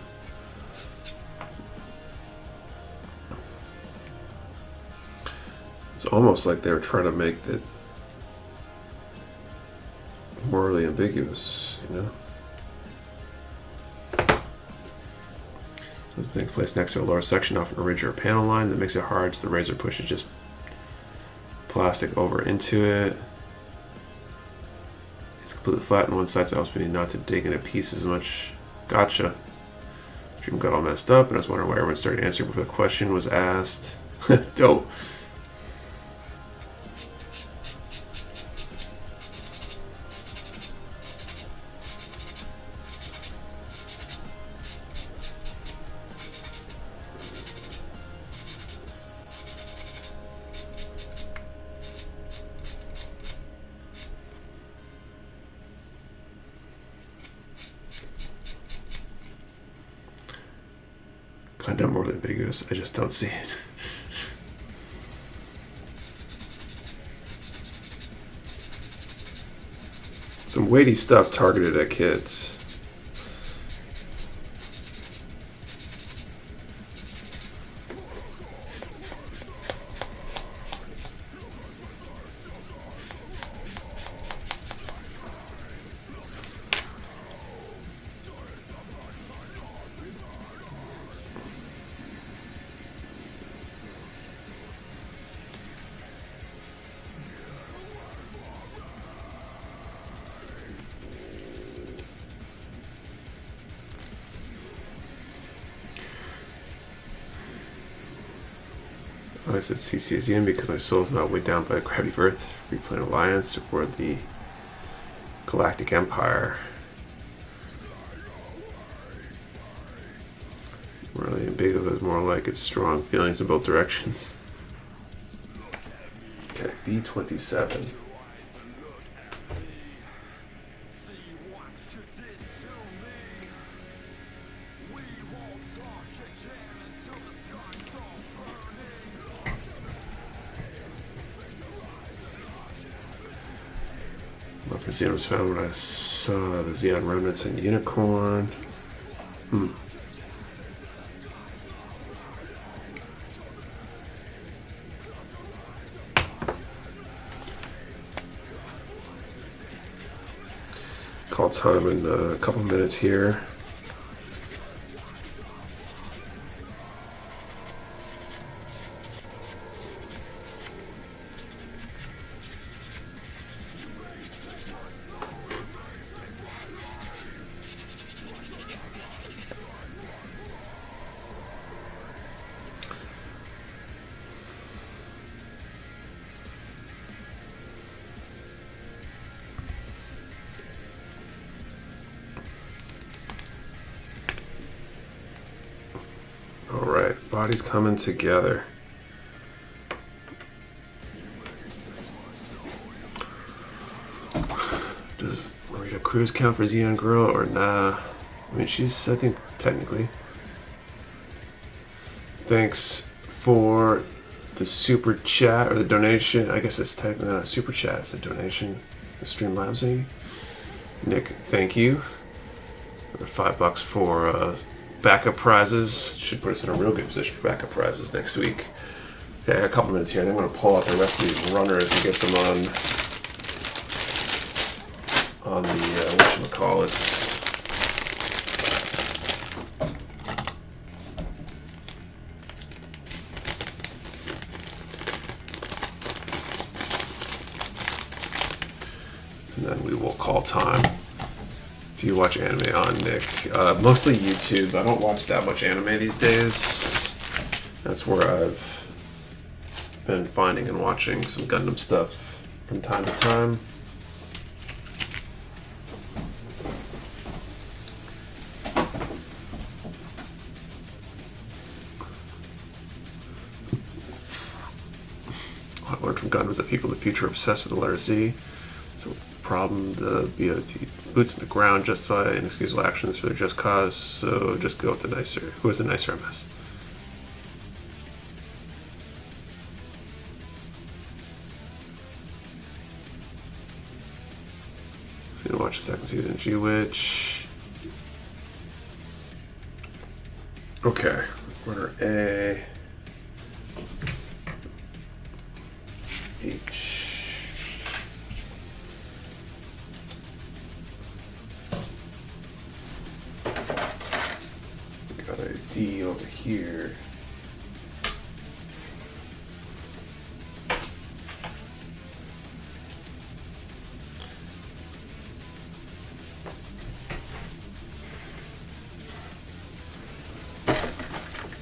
It's almost like they were trying to make it morally ambiguous, you know? So things placed next to a lower section, often a ridge or a panel line that makes it hard, so the razor pushes just plastic over into it. It's completely flat on one side, so it helps me not to dig into pieces as much. Gotcha. Dream got all messed up, and I was wondering why everyone started answering before the question was asked. Dope. Kind of more than ambiguous. I just don't see it. Some weighty stuff targeted at kids. I said CC is in because my soul is not weighed down by a crabby earth. Replan Alliance or the Galactic Empire. Really ambiguous is more like its strong feelings in both directions. Okay, B27. For Xeon was found when I saw the Xeon remnants and Unicorn. Call time in a couple minutes here. Bodies coming together. Does Marita Cruz count for Xeon Girl or nah? I mean, she's, I think, technically. Thanks for the super chat or the donation. I guess it's technically not a super chat, it's a donation. The Streamlabs, maybe. Nick, thank you. $5 for backup prizes. Should put us in a real good position for backup prizes next week. Okay, I got a couple minutes here. I think I'm going to pull out the rest of these runners and get them on the whatchamacallits. And then we will call time. If you watch anime on Nick, mostly YouTube. I don't watch that much anime these days. That's where I've been finding and watching some Gundam stuff from time to time. What I learned from Gundam is that people in the future are obsessed with the letter Z. So problem, the BOT boots in the ground justify inexcusable actions for their just cause, so just go with the nicer. Who has the nicer MS? So you watch the second season of G-Witch. Okay, runner A. H. D over here.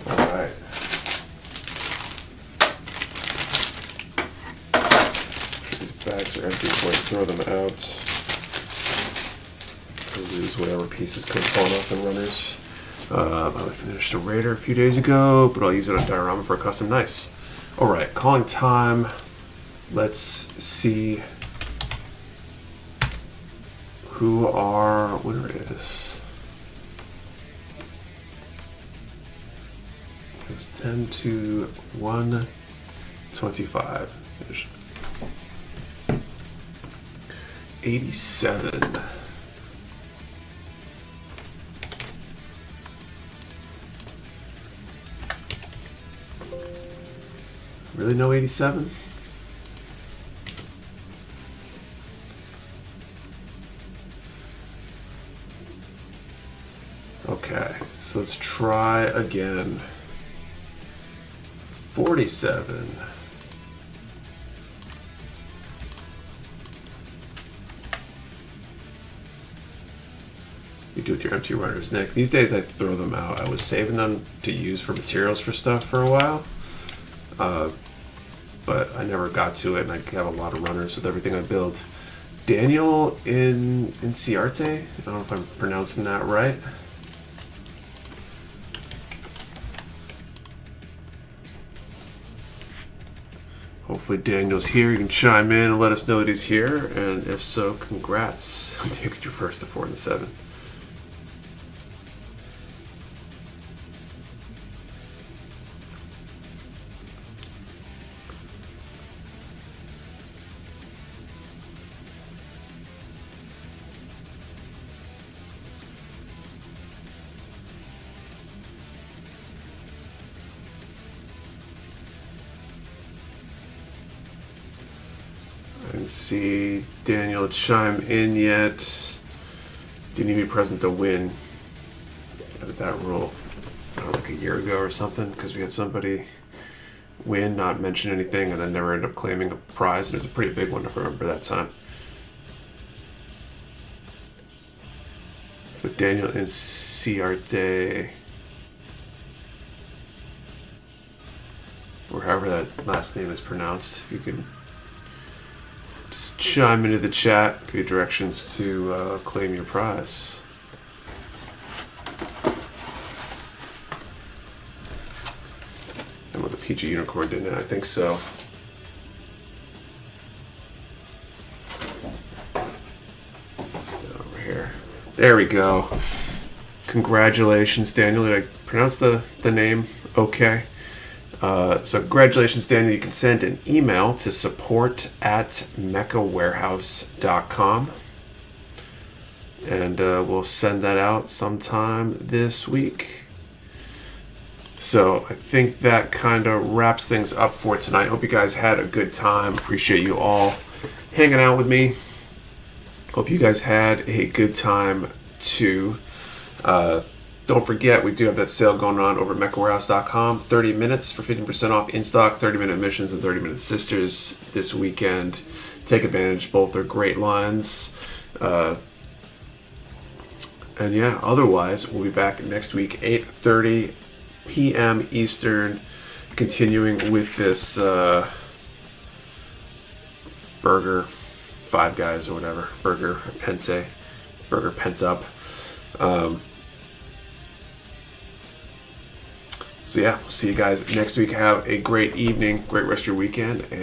All right. These bags are empty before I throw them out. I'll lose whatever pieces come falling off in runners. I finished a Raider a few days ago, but I'll use it on diorama for a custom nice. Alright, calling time. Let's see who our winner is. It was 10 to 125. 87. Really no 87? Okay, so let's try again. 47. You do with your empty runners, Nick. These days I throw them out. I was saving them to use for materials for stuff for a while. but I never got to it, and I have a lot of runners with everything I build. Daniel in Ciarte, I don't know if I'm pronouncing that right. Hopefully Daniel's here. You can chime in and let us know that he's here, and if so, congrats on taking your first to 4 and 7. I didn't see Daniel chime in yet. Do you need to be present to win? How did that rule? Like a year ago or something, because we had somebody win, not mention anything, and then never end up claiming a prize. And it was a pretty big one, if I remember that time. So Daniel in Ciarte, or however that last name is pronounced, if you can just chime into the chat, give you directions to claim your prize. And with the PG Unicorn, didn't it? I think so. Still over here. There we go. Congratulations, Daniel. Did I pronounce the name okay? So congratulations, Daniel. You can send an email to support@mechawarehouse.com, and we'll send that out sometime this week. So I think that kind of wraps things up for tonight. Hope you guys had a good time. Appreciate you all hanging out with me. Hope you guys had a good time too. Don't forget, we do have that sale going on over at mechawarehouse.com. 30 minutes for 50% off in stock, 30-minute missions and 30-minute sisters this weekend. Take advantage. Both are great lines. And yeah, otherwise, we'll be back next week, 8:30 p.m. Eastern, continuing with this burger, Five Guys or whatever, burger pent up. So yeah, we'll see you guys next week. Have a great evening, great rest of your weekend, and